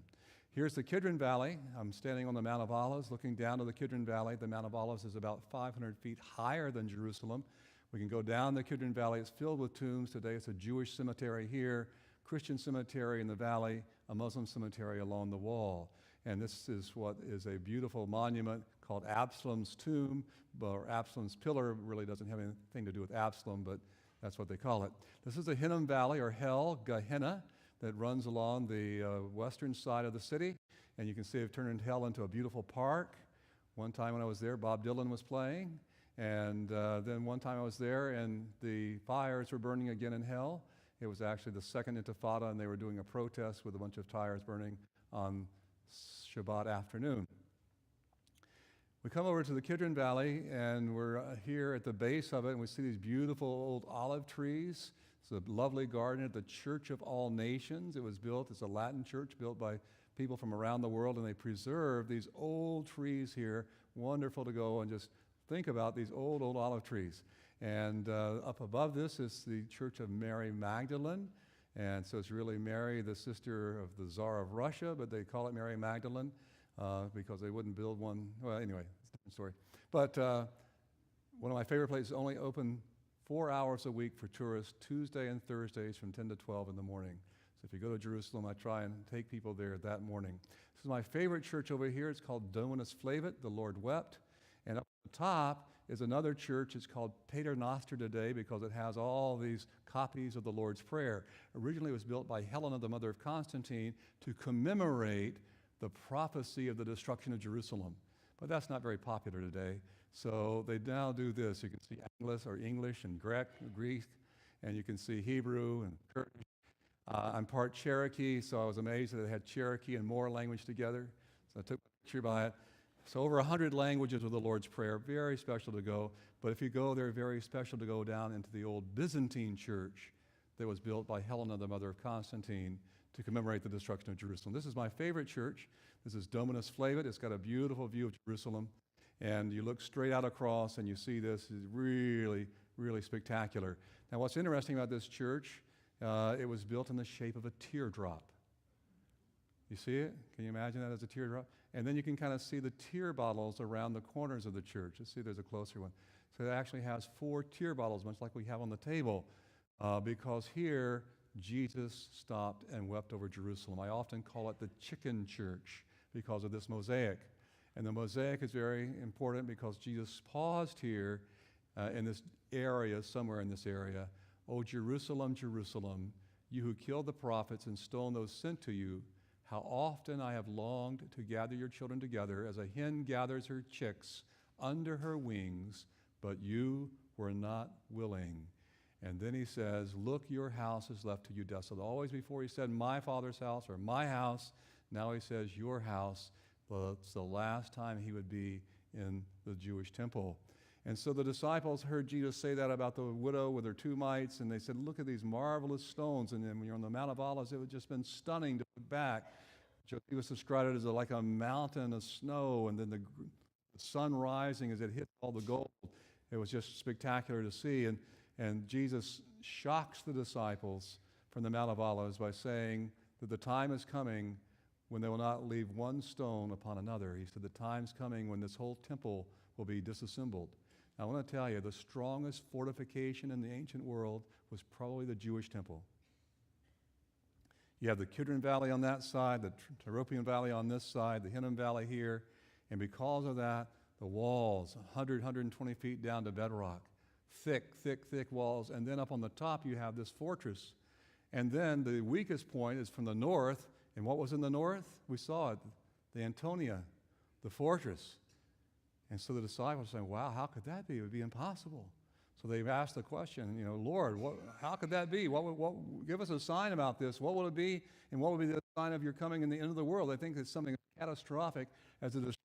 Here's the Kidron Valley. I'm standing on the Mount of Olives, looking down to the Kidron Valley. The Mount of Olives is about 500 feet higher than Jerusalem. We can go down the Kidron Valley. It's filled with tombs. Today it's a Jewish cemetery here, Christian cemetery in the valley, a Muslim cemetery along the wall. And this is what is a beautiful monument called Absalom's tomb, or Absalom's pillar. It really doesn't have anything to do with Absalom, but that's what they call it. This is the Hinnom Valley, or Hell, Gehenna, that runs along the western side of the city. And you can see they've turned Hell into a beautiful park. One time when I was there, Bob Dylan was playing. And then one time I was there, and the fires were burning again in Hell. It was actually the second Intifada, and they were doing a protest with a bunch of tires burning on Shabbat afternoon. We come over to the Kidron Valley, and we're here at the base of it, and we see these beautiful old olive trees. It's a lovely garden at the Church of All Nations. It was built, it's a Latin church built by people from around the world, and they preserve these old trees here. Wonderful to go and just think about these old olive trees. And up above this is the Church of Mary Magdalene. And so it's really Mary, the sister of the Tsar of Russia, but they call it Mary Magdalene because they wouldn't build one. Well, anyway, it's a different story. But one of my favorite places, only open 4 hours a week for tourists, Tuesday and Thursdays from 10 to 12 in the morning. So if you go to Jerusalem, I try and take people there that morning. This is my favorite church over here. It's called Dominus Flavit, the Lord wept. And up at the top is another church. It's called Pater Noster today because it has all these copies of the Lord's Prayer. Originally, it was built by Helena, the mother of Constantine, to commemorate the prophecy of the destruction of Jerusalem. But that's not very popular today. So they now do this. You can see English and Greek, and you can see Hebrew and Kurdish. I'm part Cherokee, so I was amazed that they had Cherokee and Moor language together. So I took a picture by it. So over 100 languages of the Lord's Prayer, very special to go. But if you go there, very special to go down into the old Byzantine church that was built by Helena, the mother of Constantine, to commemorate the destruction of Jerusalem. This is my favorite church. This is Dominus Flavit. It's got a beautiful view of Jerusalem. And you look straight out across and you see this is really, really spectacular. Now what's interesting about this church, it was built in the shape of a teardrop. You see it? Can you imagine that as a teardrop? And then you can kind of see the tear bottles around the corners of the church. Let's see, there's a closer one. So it actually has 4 tear bottles, much like we have on the table, because here Jesus stopped and wept over Jerusalem. I often call it the chicken church because of this mosaic. And the mosaic is very important because Jesus paused here in this area, somewhere in this area. "O Jerusalem, Jerusalem, you who killed the prophets and stoned those sent to you, how often I have longed to gather your children together as a hen gathers her chicks under her wings, but you were not willing." And then he says, "Look, your house is left to you desolate." Always before he said, "my Father's house" or "my house," now he says, "your house." Well, it's the last time he would be in the Jewish temple. And so the disciples heard Jesus say that about the widow with her 2 mites, and they said, "Look at these marvelous stones." And then when you're on the Mount of Olives, it would just been stunning to look back. Josephus described it as like a mountain of snow, and then the sun rising as it hit all the gold. It was just spectacular to see. And Jesus shocks the disciples from the Mount of Olives by saying that the time is coming when they will not leave one stone upon another. He said the time's coming when this whole temple will be disassembled. Now, I want to tell you, the strongest fortification in the ancient world was probably the Jewish temple. You have the Kidron Valley on that side, the Tyropoeon Valley on this side, the Hinnom Valley here, and because of that, the walls, 100, 120 feet down to bedrock, thick, thick, thick walls, and then up on the top you have this fortress. And then the weakest point is from the north, and what was in the north? We saw it, the Antonia, the fortress. And so the disciples were saying, "Wow, how could that be? It would be impossible." So they've asked the question, Lord, how could that be? Give us a sign about this. What will it be? And what will be the sign of your coming in the end of the world? They think it's something catastrophic as it is.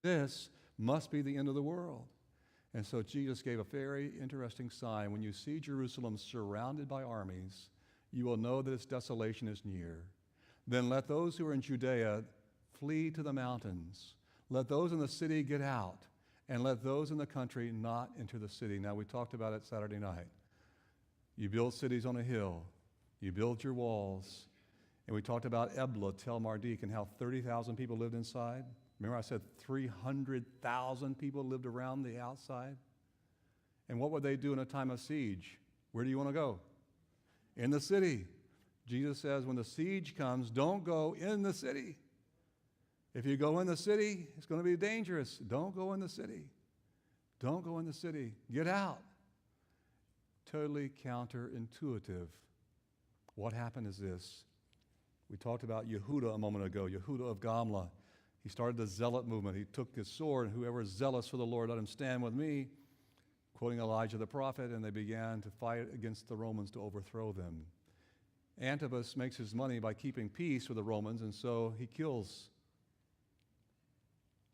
This must be the end of the world. And so Jesus gave a very interesting sign. When you see Jerusalem surrounded by armies, you will know that its desolation is near. Then let those who are in Judea flee to the mountains. Let those in the city get out, and let those in the country not enter the city. Now, we talked about it Saturday night. You build cities on a hill. You build your walls. And we talked about Ebla, Tel Mardik, and how 30,000 people lived inside. Remember I said 300,000 people lived around the outside? And what would they do in a time of siege? Where do you want to go? In the city. Jesus says when the siege comes, don't go in the city. If you go in the city, it's going to be dangerous. Don't go in the city. Don't go in the city. Get out. Totally counterintuitive. What happened is this. We talked about Yehuda a moment ago, Yehuda of Gamla. He started the zealot movement. He took his sword, and whoever is zealous for the Lord, let him stand with me, quoting Elijah the prophet, and they began to fight against the Romans to overthrow them. Antipas makes his money by keeping peace with the Romans, and so he kills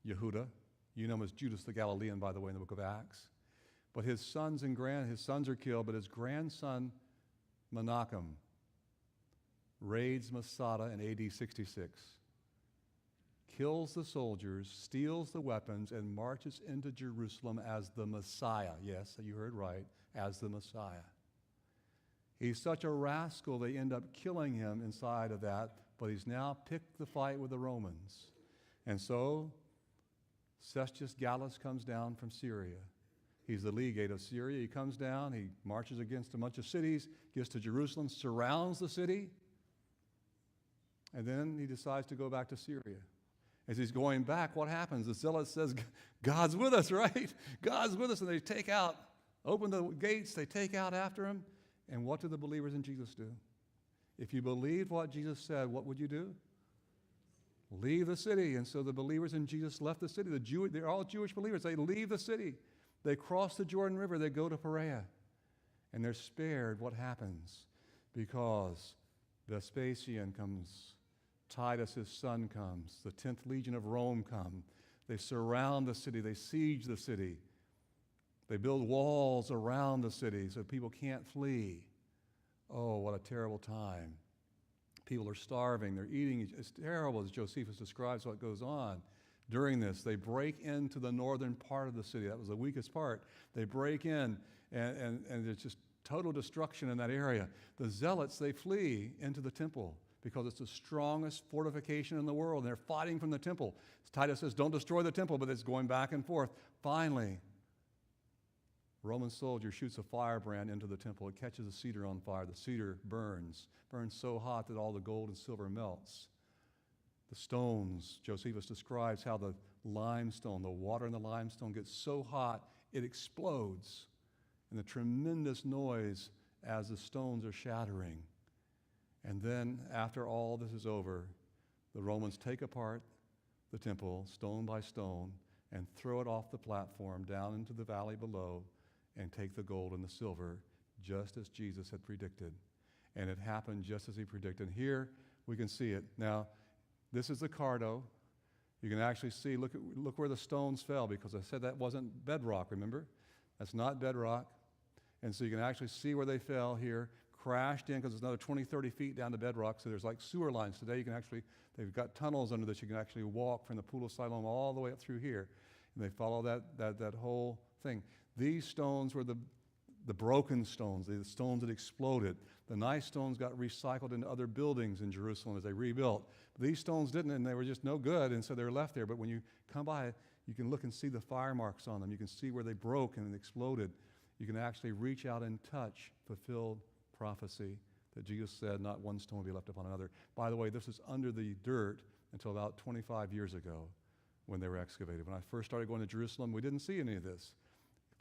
Yehuda. You know him as Judas the Galilean, by the way, in the book of Acts. But his sons are killed, but his grandson, Menachem, raids Masada in AD 66, kills the soldiers, steals the weapons, and marches into Jerusalem as the Messiah. Yes, you heard right, as the Messiah. He's such a rascal, they end up killing him inside of that, but he's now picked the fight with the Romans. And so, Cestius Gallus comes down from Syria. He's the legate of Syria. He comes down, he marches against a bunch of cities, gets to Jerusalem, surrounds the city, and then he decides to go back to Syria. As he's going back, what happens? The zealot says, God's with us, right? God's with us. And they open the gates, they take out after him. And what do the believers in Jesus do? If you believed what Jesus said, what would you do? Leave the city. And so the believers in Jesus left the city. They're all Jewish believers. They leave the city. They cross the Jordan River. They go to Perea. And they're spared. What happens? Because Vespasian comes. Titus, his son, comes. The 10th Legion of Rome come. They surround the city. They siege the city. They build walls around the city so people can't flee. Oh, what a terrible time. People are starving. They're eating. It's terrible, as Josephus describes what goes on. During this, they break into the northern part of the city. That was the weakest part. They break in, and there's just total destruction in that area. The zealots, they flee into the temple because it's the strongest fortification in the world. And they're fighting from the temple. Titus says, don't destroy the temple, but it's going back and forth. Finally, a Roman soldier shoots a firebrand into the temple. It catches the cedar on fire. The cedar burns so hot that all the gold and silver melts. The stones, Josephus describes how the water in the limestone gets so hot, it explodes. And the tremendous noise as the stones are shattering. And then, after all this is over, the Romans take apart the temple, stone by stone, and throw it off the platform down into the valley below and take the gold and the silver, just as Jesus had predicted. And it happened just as he predicted. Here, we can see it. Now, this is the Cardo. You can actually see, look where the stones fell, because I said that wasn't bedrock, remember? That's not bedrock. And so you can actually see where they fell here, crashed in, because it's another 20, 30 feet down to bedrock, so there's like sewer lines. Today they've got tunnels under this. You can actually walk from the Pool of Siloam all the way up through here. And they follow that whole thing. These stones were the broken stones, the stones that exploded. The nice stones got recycled into other buildings in Jerusalem as they rebuilt. But these stones didn't, and they were just no good, and so they were left there. But when you come by, you can look and see the fire marks on them. You can see where they broke and exploded. You can actually reach out and touch fulfilled prophecy that Jesus said, not one stone will be left upon another. By the way, this is under the dirt until about 25 years ago when they were excavated. When I first started going to Jerusalem, we didn't see any of this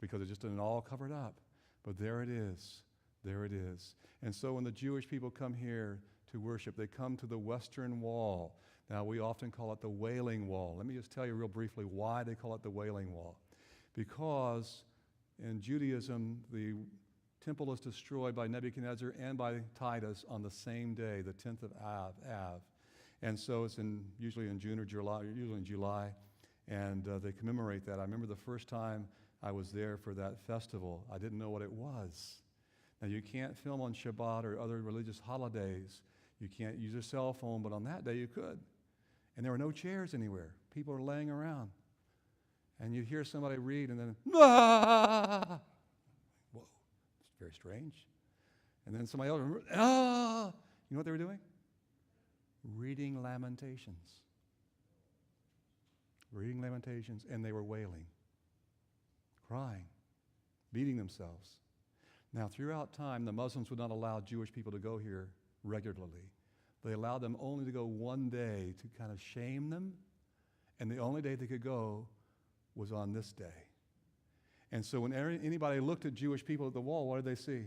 because it just didn't all covered up. But there it is. There it is. And so when the Jewish people come here to worship, they come to the Western Wall. Now, we often call it the Wailing Wall. Let me just tell you real briefly why they call it the Wailing Wall. Because In Judaism, the temple is destroyed by Nebuchadnezzar and by Titus on the same day, the 10th of Av. And so it's usually in June or July, usually in July, and they commemorate that. I remember the first time I was there for that festival. I didn't know what it was. Now, you can't film on Shabbat or other religious holidays. You can't use a cell phone, but on that day you could. And there were no chairs anywhere. People were laying around. And you hear somebody read, and then, ah! Whoa, it's very strange. And then somebody else, ah! You know what they were doing? Reading Lamentations. Reading Lamentations, and they were wailing, crying, beating themselves. Now, throughout time, the Muslims would not allow Jewish people to go here regularly. They allowed them only to go one day to kind of shame them, and the only day they could go was on this day. And so when anybody looked at Jewish people at the wall, what did they see?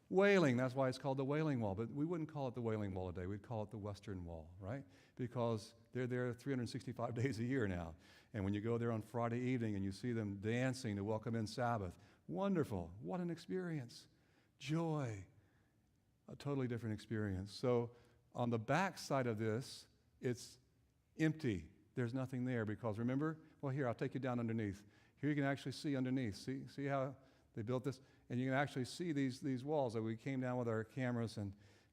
Wailing. That's why it's called the Wailing Wall. But we wouldn't call it the Wailing Wall today. We'd call it the Western Wall, right? Because they're there 365 days a year now. And when you go there on Friday evening and you see them dancing to welcome in Sabbath, wonderful. What an experience. Joy. A totally different experience. So on the back side of this, it's empty. There's nothing there because remember, well, here, I'll take you down underneath. Here you can actually see underneath. See how they built this? And you can actually see these walls. So we came down with our cameras,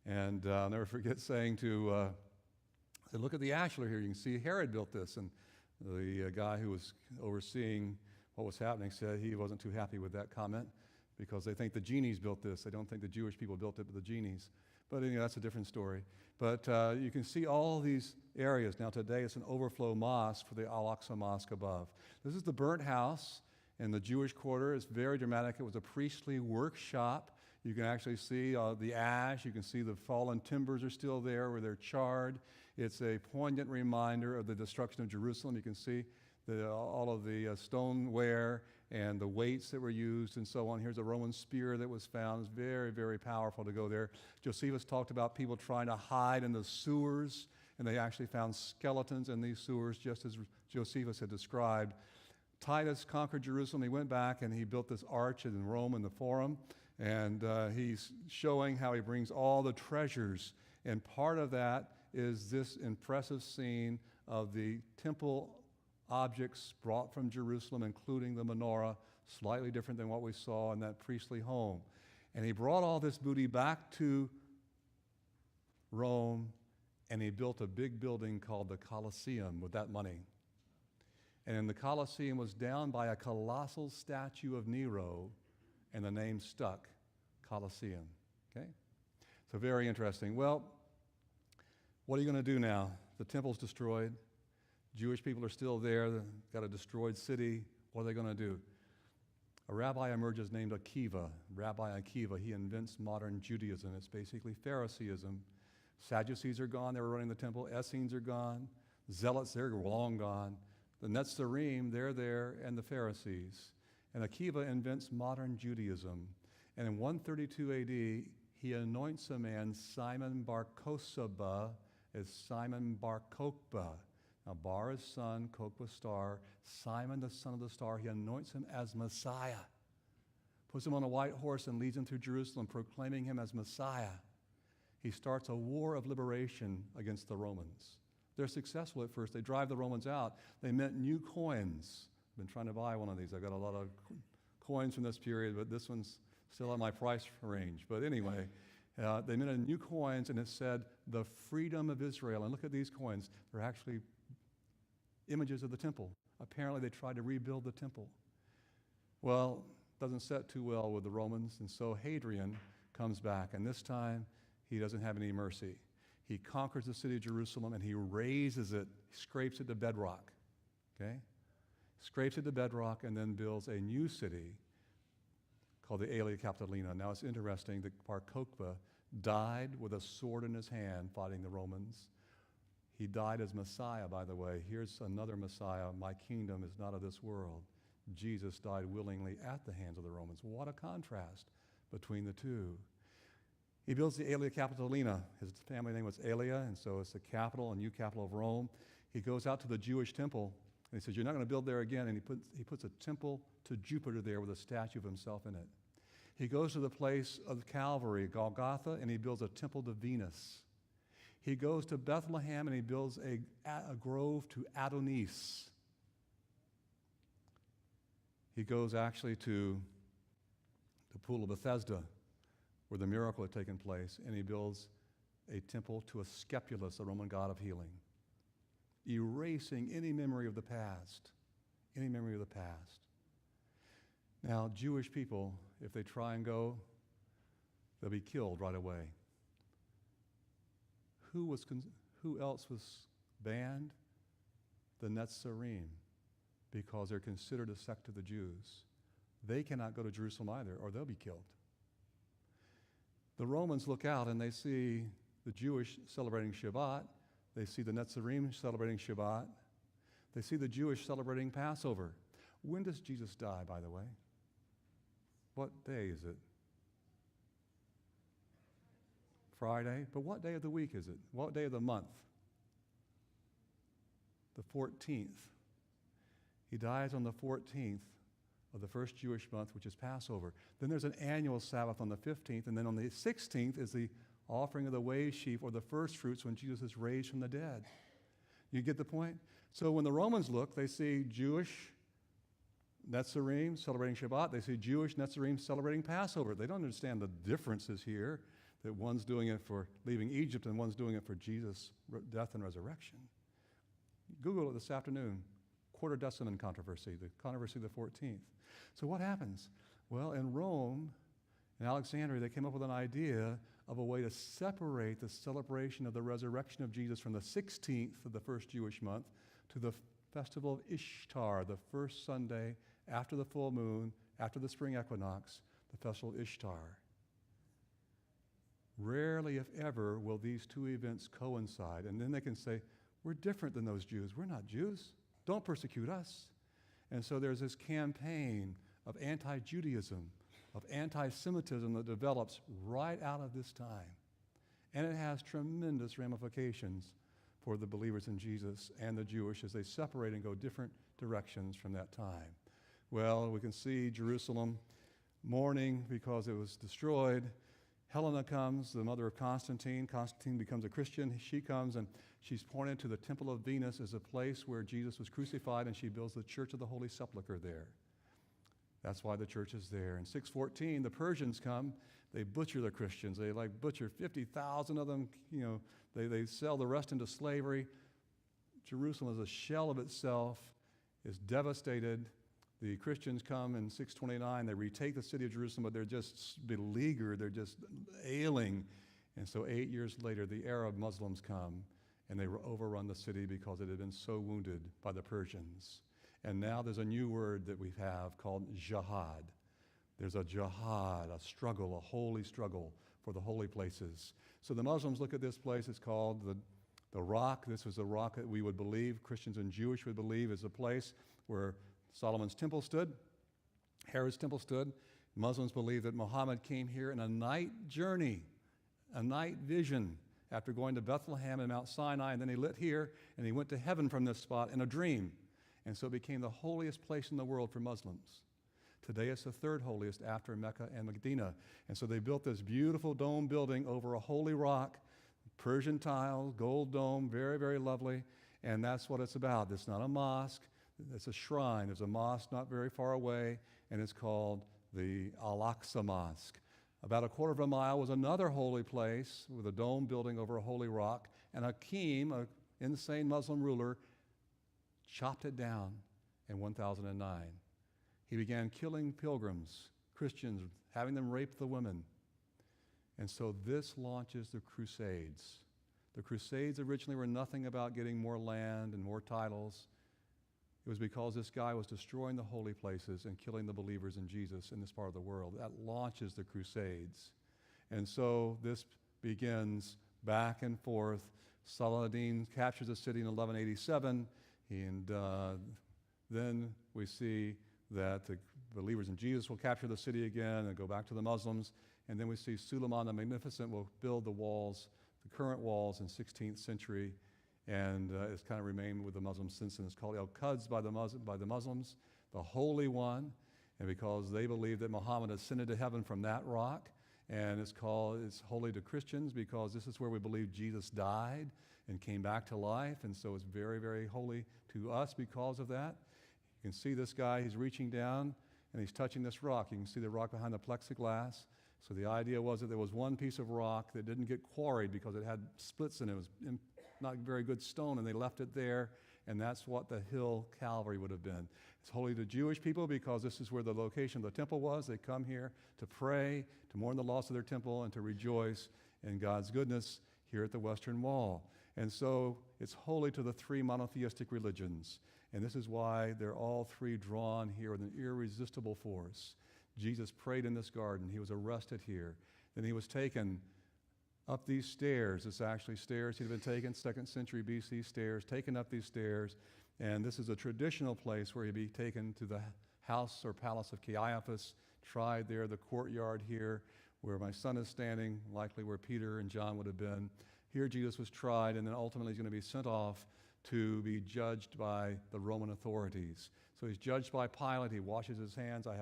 and I'll never forget saying to look at the ashlar here. You can see Herod built this, and the guy who was overseeing what was happening said he wasn't too happy with that comment because they think the genies built this. They don't think the Jewish people built it, but the genies. But anyway, that's a different story. But you can see all these areas. Now today it's an overflow mosque for the Al-Aqsa Mosque above. This is the burnt house in the Jewish quarter. It's very dramatic. It was a priestly workshop. You can actually see the ash. You can see the fallen timbers are still there where they're charred. It's a poignant reminder of the destruction of Jerusalem. You can see all of the stoneware and the weights that were used and so on. Here's a Roman spear that was found. It's very, very powerful to go there. Josephus talked about people trying to hide in the sewers, and they actually found skeletons in these sewers, just as Josephus had described. Titus conquered Jerusalem. He went back and he built this arch in Rome in the Forum, and he's showing how he brings all the treasures, and part of that is this impressive scene of the temple objects brought from Jerusalem, including the menorah, slightly different than what we saw in that priestly home. And he brought all this booty back to Rome, and he built a big building called the Colosseum with that money. And the Colosseum was down by a colossal statue of Nero, and the name stuck, Colosseum. Okay? So very interesting. Well, what are you going to do now? The temple's destroyed. Jewish people are still there. They've got a destroyed city. What are they going to do? A rabbi emerges named Akiva. Rabbi Akiva, he invents modern Judaism. It's basically Phariseeism. Sadducees are gone. They were running the temple. Essenes are gone. Zealots, they're long gone. The Netzarim, they're there, and the Pharisees. And Akiva invents modern Judaism. And in 132 AD, he anoints a man, Simon Bar Kokhba, as Simon Bar Kokhba. Now, Bar is son, Kokhba star. Simon, the son of the star, he anoints him as Messiah. Puts him on a white horse and leads him through Jerusalem, proclaiming him as Messiah. He starts a war of liberation against the Romans. They're successful at first. They drive the Romans out. They mint new coins. I've been trying to buy one of these. I've got a lot of coins from this period, but this one's still on my price range. But anyway, they minted new coins, and it said, the freedom of Israel. And look at these coins. They're actually images of the temple. Apparently, they tried to rebuild the temple. Well, doesn't set too well with the Romans, and so Hadrian comes back, and this time, he doesn't have any mercy. He conquers the city of Jerusalem, and he razes it, scrapes it to bedrock, okay? Scrapes it to bedrock, and then builds a new city called the Aelia Capitolina. Now, it's interesting that Bar Kokhba died with a sword in his hand fighting the Romans. He died as Messiah, by the way. Here's another Messiah. My kingdom is not of this world. Jesus died willingly at the hands of the Romans. What a contrast between the two. He builds the Aelia Capitolina. His family name was Aelia, and so it's the capital, a new capital of Rome. He goes out to the Jewish temple, And he says, you're not going to build there again. And he puts a temple to Jupiter there with a statue of himself in it. He goes to the place of Calvary, Golgotha, and he builds a temple to Venus. He goes to Bethlehem and he builds a grove to Adonis. He goes actually to the pool of Bethesda, where the miracle had taken place, and he builds a temple to Asclepius, the Roman god of healing, erasing any memory of the past, any memory of the past. Now, Jewish people, if they try and go, they'll be killed right away. Who else was banned? The Netzarim, because they're considered a sect of the Jews. They cannot go to Jerusalem either, or they'll be killed. The Romans look out and they see the Jewish celebrating Shabbat. They see the Netzarim celebrating Shabbat. They see the Jewish celebrating Passover. When does Jesus die, by the way? What day is it? Friday. But what day of the week is it? What day of the month? The 14th. He dies on the 14th of the first Jewish month, which is Passover. Then there's an annual Sabbath on the 15th, and then on the 16th is the offering of the wave sheaf, or the first fruits, when Jesus is raised from the dead. You get the point? So when the Romans look, they see Jewish Netzarim celebrating Shabbat. They see Jewish Netzarim celebrating Passover. They don't understand the differences here, that one's doing it for leaving Egypt and one's doing it for Jesus' death and resurrection. Google it this afternoon. Quarter deciman controversy, the controversy of the 14th. So what happens? Well, in Rome, in Alexandria, they came up with an idea of a way to separate the celebration of the resurrection of Jesus from the 16th of the first Jewish month to the festival of Ishtar, the first Sunday after the full moon, after the spring equinox, the festival of Ishtar. Rarely, if ever, will these two events coincide. And then they can say, we're different than those Jews. We're not Jews. Don't persecute us. And so there's this campaign of anti-Judaism, of anti-Semitism that develops right out of this time. And it has tremendous ramifications for the believers in Jesus and the Jewish as they separate and go different directions from that time. Well, we can see Jerusalem mourning because it was destroyed. Helena comes, the mother of Constantine. Constantine becomes a Christian. She comes and she's pointed to the Temple of Venus as a place where Jesus was crucified, and she builds the Church of the Holy Sepulchre there. That's why the church is there. In 614, the Persians come. They butcher the Christians. They butcher 50,000 of them. They sell the rest into slavery. Jerusalem, as a shell of itself, is devastated. The Christians come in 629. They retake the city of Jerusalem, but they're just beleaguered. They're just ailing. And so 8 years later, the Arab Muslims come, and they overrun the city because it had been so wounded by the Persians. And now there's a new word that we have called jihad. There's a jihad, a struggle, a holy struggle for the holy places. So the Muslims look at this place. It's called the Rock. This was the rock that we would believe, Christians and Jewish would believe, is a place where Solomon's temple stood, Herod's temple stood. Muslims believe that Muhammad came here in a night journey, a night vision, after going to Bethlehem and Mount Sinai, and then he lit here, and he went to heaven from this spot in a dream. And so it became the holiest place in the world for Muslims. Today it's the third holiest after Mecca and Medina. And so they built this beautiful dome building over a holy rock, Persian tiles, gold dome, very, very lovely. And that's what it's about. It's not a mosque. It's a shrine. There's a mosque not very far away, and it's called the Al-Aqsa Mosque. About a quarter of a mile was another holy place with a dome building over a holy rock, and Hakim, an insane Muslim ruler, chopped it down in 1009. He began killing pilgrims, Christians, having them rape the women. And so this launches the Crusades. The Crusades originally were nothing about getting more land and more titles. It was because this guy was destroying the holy places and killing the believers in Jesus in this part of the world. That launches the Crusades. And so this begins back and forth. Saladin captures the city in 1187, and then we see that the believers in Jesus will capture the city again and go back to the Muslims. And then we see Suleiman the Magnificent will build the walls, the current walls in 16th century. and it's kind of remained with the Muslims since then. It's called Al-Quds by the Muslims, the Holy One, and because they believe that Muhammad ascended to heaven from that rock, and it's holy to Christians because this is where we believe Jesus died and came back to life, and so it's very, very holy to us because of that. You can see this guy, he's reaching down, and he's touching this rock. You can see the rock behind the plexiglass. So the idea was that there was one piece of rock that didn't get quarried because it had splits in it. It was not very good stone, and they left it there, and that's what the hill Calvary would have been. It's holy to Jewish people because this is where the location of the temple was. They come here to pray, to mourn the loss of their temple, and to rejoice in God's goodness here at the Western Wall. And so it's holy to the three monotheistic religions, and this is why they're all three drawn here with an irresistible force. Jesus prayed in this garden. He was arrested here. Then he was taken up these stairs. It's actually stairs he'd been taken, 2nd century BC stairs, taken up these stairs. And this is a traditional place where he'd be taken to the house or palace of Caiaphas, tried there, the courtyard here, where my son is standing, likely where Peter and John would have been. Here Jesus was tried, and then ultimately he's going to be sent off to be judged by the Roman authorities. So he's judged by Pilate. He washes his hands. I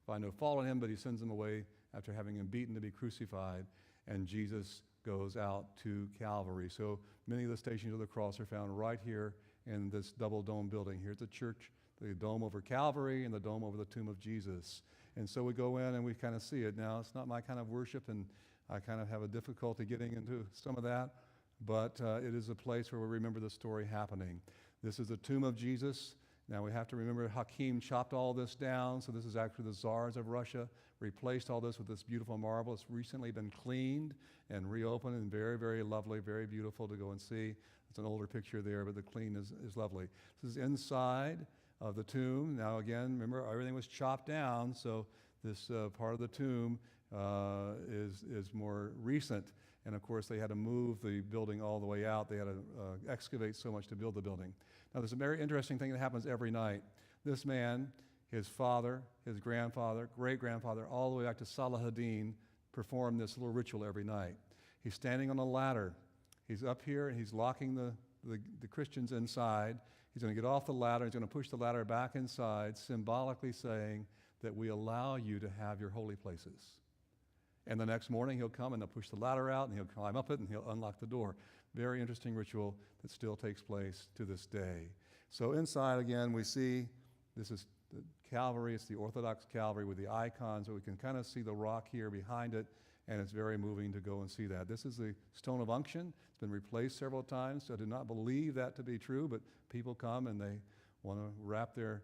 find no fault in him, but he sends him away after having him beaten to be crucified. And Jesus goes out to Calvary. So many of the stations of the cross are found right here in this double dome building. Here's the church, the dome over Calvary and the dome over the tomb of Jesus. And so we go in and we kind of see it. Now, it's not my kind of worship, and I kind of have a difficulty getting into some of that, but it is a place where we remember the story happening. This is the tomb of Jesus. Now we have to remember Hakim chopped all this down, so this is actually the czars of Russia, replaced all this with this beautiful marble. It's recently been cleaned and reopened, and very, very lovely, very beautiful to go and see. It's an older picture there, but the clean is lovely. This is inside of the tomb. Now again, remember everything was chopped down, so this part of the tomb is more recent. And of course, they had to move the building all the way out. They had to excavate so much to build the building. Now, there's a very interesting thing that happens every night. This man, his father, his grandfather, great-grandfather, all the way back to Salahuddin, perform this little ritual every night. He's standing on a ladder. He's up here, and he's locking the Christians inside. He's going to get off the ladder. He's going to push the ladder back inside, symbolically saying that we allow you to have your holy places. And the next morning, he'll come and they'll push the ladder out, and he'll climb up it, and he'll unlock the door. Very interesting ritual that still takes place to this day. So inside, again, we see this is the Calvary. It's the Orthodox Calvary with the icons, so we can kind of see the rock here behind it, and it's very moving to go and see that. This is the stone of unction. It's been replaced several times, so I do not believe that to be true, but people come and they want to wrap their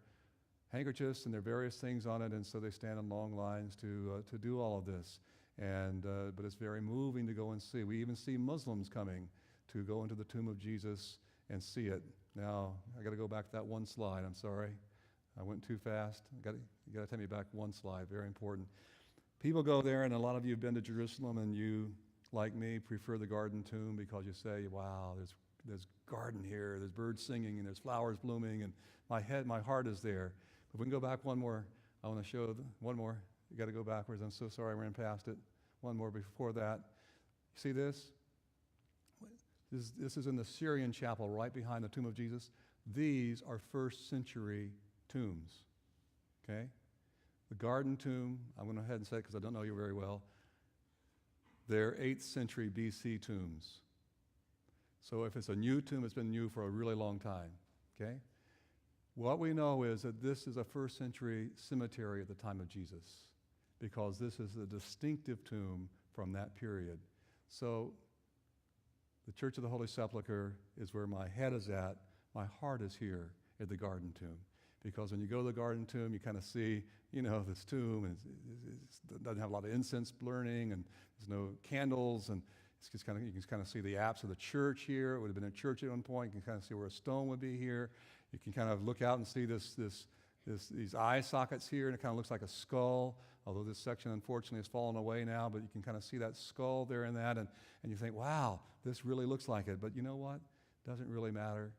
handkerchiefs and their various things on it, and so they stand in long lines to do all of this. But it's very moving to go and see. We even see Muslims coming to go into the tomb of Jesus and see it. Now, I got to go back to that one slide. I'm sorry. I went too fast. You got to take me back one slide. Very important. People go there, and a lot of you have been to Jerusalem, and you, like me, prefer the garden tomb because you say, wow, there's garden here, there's birds singing, and there's flowers blooming, and my heart is there. If we can go back one more, I want to show one more. You got to go backwards. I'm so sorry I ran past it. One more before that. You see this? This is in the Syrian chapel right behind the tomb of Jesus. These are 1st century tombs. Okay? The garden tomb, I'm going to go ahead and say it because I don't know you very well. They're 8th century BC tombs. So if it's a new tomb, it's been new for a really long time. Okay? What we know is that this is a 1st century cemetery at the time of Jesus, because this is a distinctive tomb from that period. So the Church of the Holy Sepulchre is where my head is at. My heart is here at the garden tomb. Because when you go to the garden tomb, you kind of see, this tomb, and it doesn't have a lot of incense burning, and there's no candles, and it's just you can kind of see the apse of the church here. It would have been a church at one point. You can kind of see where a stone would be here. You can kind of look out and see these eye sockets here, and it kind of looks like a skull, although this section unfortunately has fallen away now, but you can kind of see that skull there in that, and you think, wow, this really looks like it. But you know what? Doesn't really matter.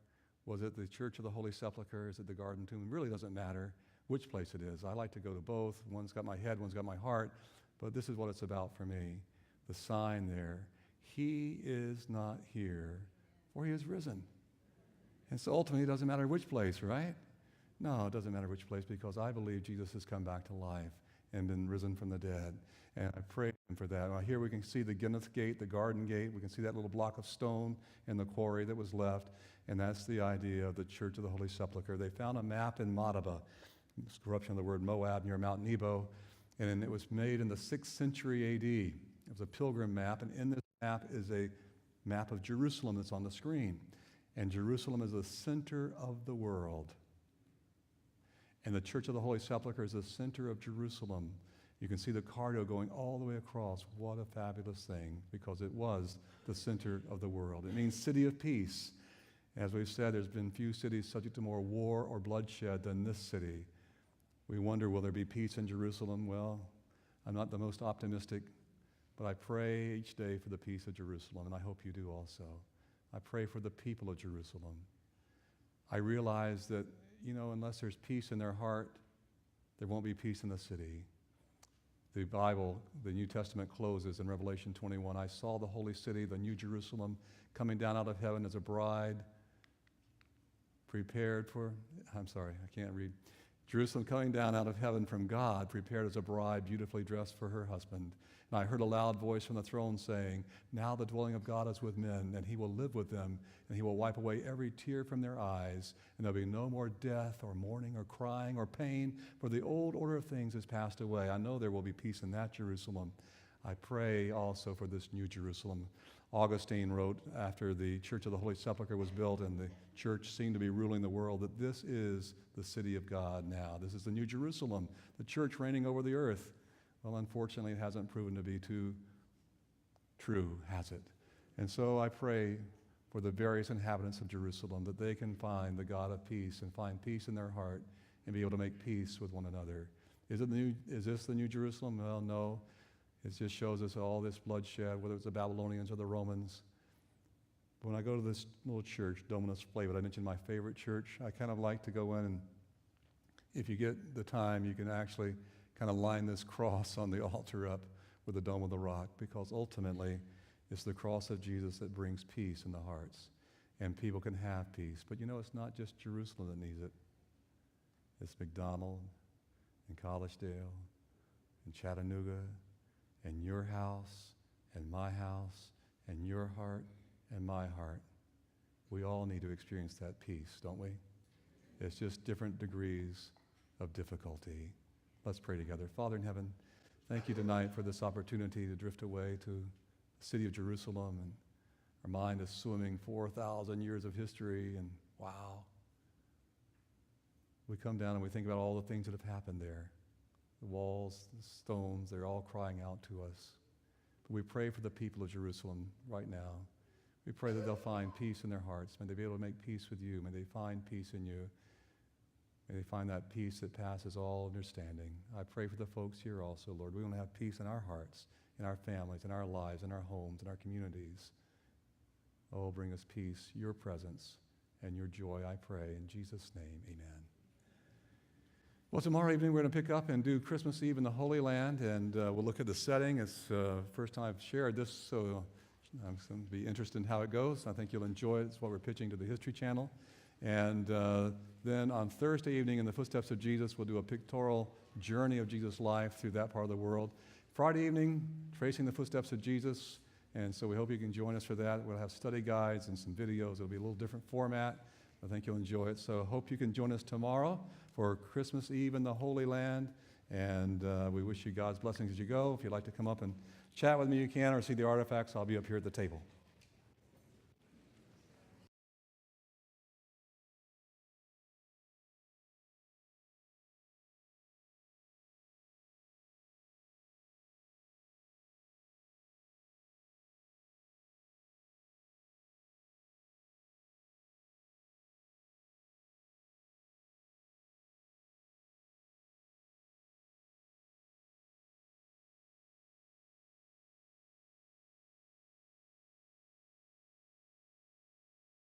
Was it the Church of the Holy Sepulchre? Is it the garden tomb? It really doesn't matter which place it is. I like to go to both. One's got my head, one's got my heart, but this is what it's about for me. The sign there, he is not here, for he is risen. And so ultimately, it doesn't matter which place, right? No, it doesn't matter which place, because I believe Jesus has come back to life and been risen from the dead. And I pray him for that. Now, here we can see the Ginneth Gate, the Garden Gate. We can see that little block of stone in the quarry that was left. And that's the idea of the Church of the Holy Sepulchre. They found a map in Madaba. It's corruption of the word Moab near Mount Nebo. And it was made in the 6th century A.D. It was a pilgrim map. And in this map is a map of Jerusalem that's on the screen. And Jerusalem is the center of the world. And the Church of the Holy Sepulchre is the center of Jerusalem. You can see the corridor going all the way across. What a fabulous thing, because it was the center of the world. It means city of peace. As we've said, there's been few cities subject to more war or bloodshed than this city. We wonder, will there be peace in Jerusalem? Well, I'm not the most optimistic, but I pray each day for the peace of Jerusalem, and I hope you do also. I pray for the people of Jerusalem. I realize that, unless there's peace in their heart, there won't be peace in the city. The Bible, the New Testament closes in Revelation 21. I saw the holy city, the New Jerusalem, coming down out of heaven as a bride Jerusalem coming down out of heaven from God, prepared as a bride beautifully dressed for her husband. And I heard a loud voice from the throne saying, now the dwelling of God is with men, and he will live with them, and he will wipe away every tear from their eyes, and there'll be no more death or mourning or crying or pain, for the old order of things has passed away. I know there will be peace in that Jerusalem. I pray also for this new Jerusalem. Augustine wrote after the Church of the Holy Sepulchre was built and the church seemed to be ruling the world that this is the city of God now. This is the new Jerusalem, the church reigning over the earth. Well, unfortunately, it hasn't proven to be too true, has it? And so I pray for the various inhabitants of Jerusalem that they can find the God of peace and find peace in their heart and be able to make peace with one another. Is this the new Jerusalem? Well, no. It just shows us all this bloodshed, whether it's the Babylonians or the Romans. But when I go to this little church, Dominus Flevit, I mentioned my favorite church, I kind of like to go in, and if you get the time, you can actually kind of line this cross on the altar up with the Dome of the Rock, because ultimately it's the cross of Jesus that brings peace in the hearts, and people can have peace. But it's not just Jerusalem that needs it. It's McDonald and Collegedale and Chattanooga and your house and my house and your heart and my heart. We all need to experience that peace, don't we? It's just different degrees of difficulty. Let's pray together. Father in heaven, thank you tonight for this opportunity to drift away to the city of Jerusalem, and our mind is swimming 4,000 years of history, and wow. We come down and we think about all the things that have happened there. The walls, the stones, they're all crying out to us. But we pray for the people of Jerusalem right now. We pray that they'll find peace in their hearts. May they be able to make peace with you. May they find peace in you. May they find that peace that passes all understanding. I pray for the folks here also, Lord. We want to have peace in our hearts, in our families, in our lives, in our homes, in our communities. Oh, bring us peace, your presence, and your joy, I pray. In Jesus' name, amen. Well, tomorrow evening we're going to pick up and do Christmas Eve in the Holy Land, and we'll look at the setting. It's the first time I've shared this, so I'm going to be interested in how it goes. I think you'll enjoy it. It's what we're pitching to the History Channel. And then on Thursday evening in the Footsteps of Jesus, we'll do a pictorial journey of Jesus' life through that part of the world. Friday evening, tracing the footsteps of Jesus, and so we hope you can join us for that. We'll have study guides and some videos. It'll be a little different format. I think you'll enjoy it. So hope you can join us tomorrow for Christmas Eve in the Holy Land. And we wish you God's blessings as you go. If you'd like to come up and chat with me, you can, or see the artifacts. I'll be up here at the table.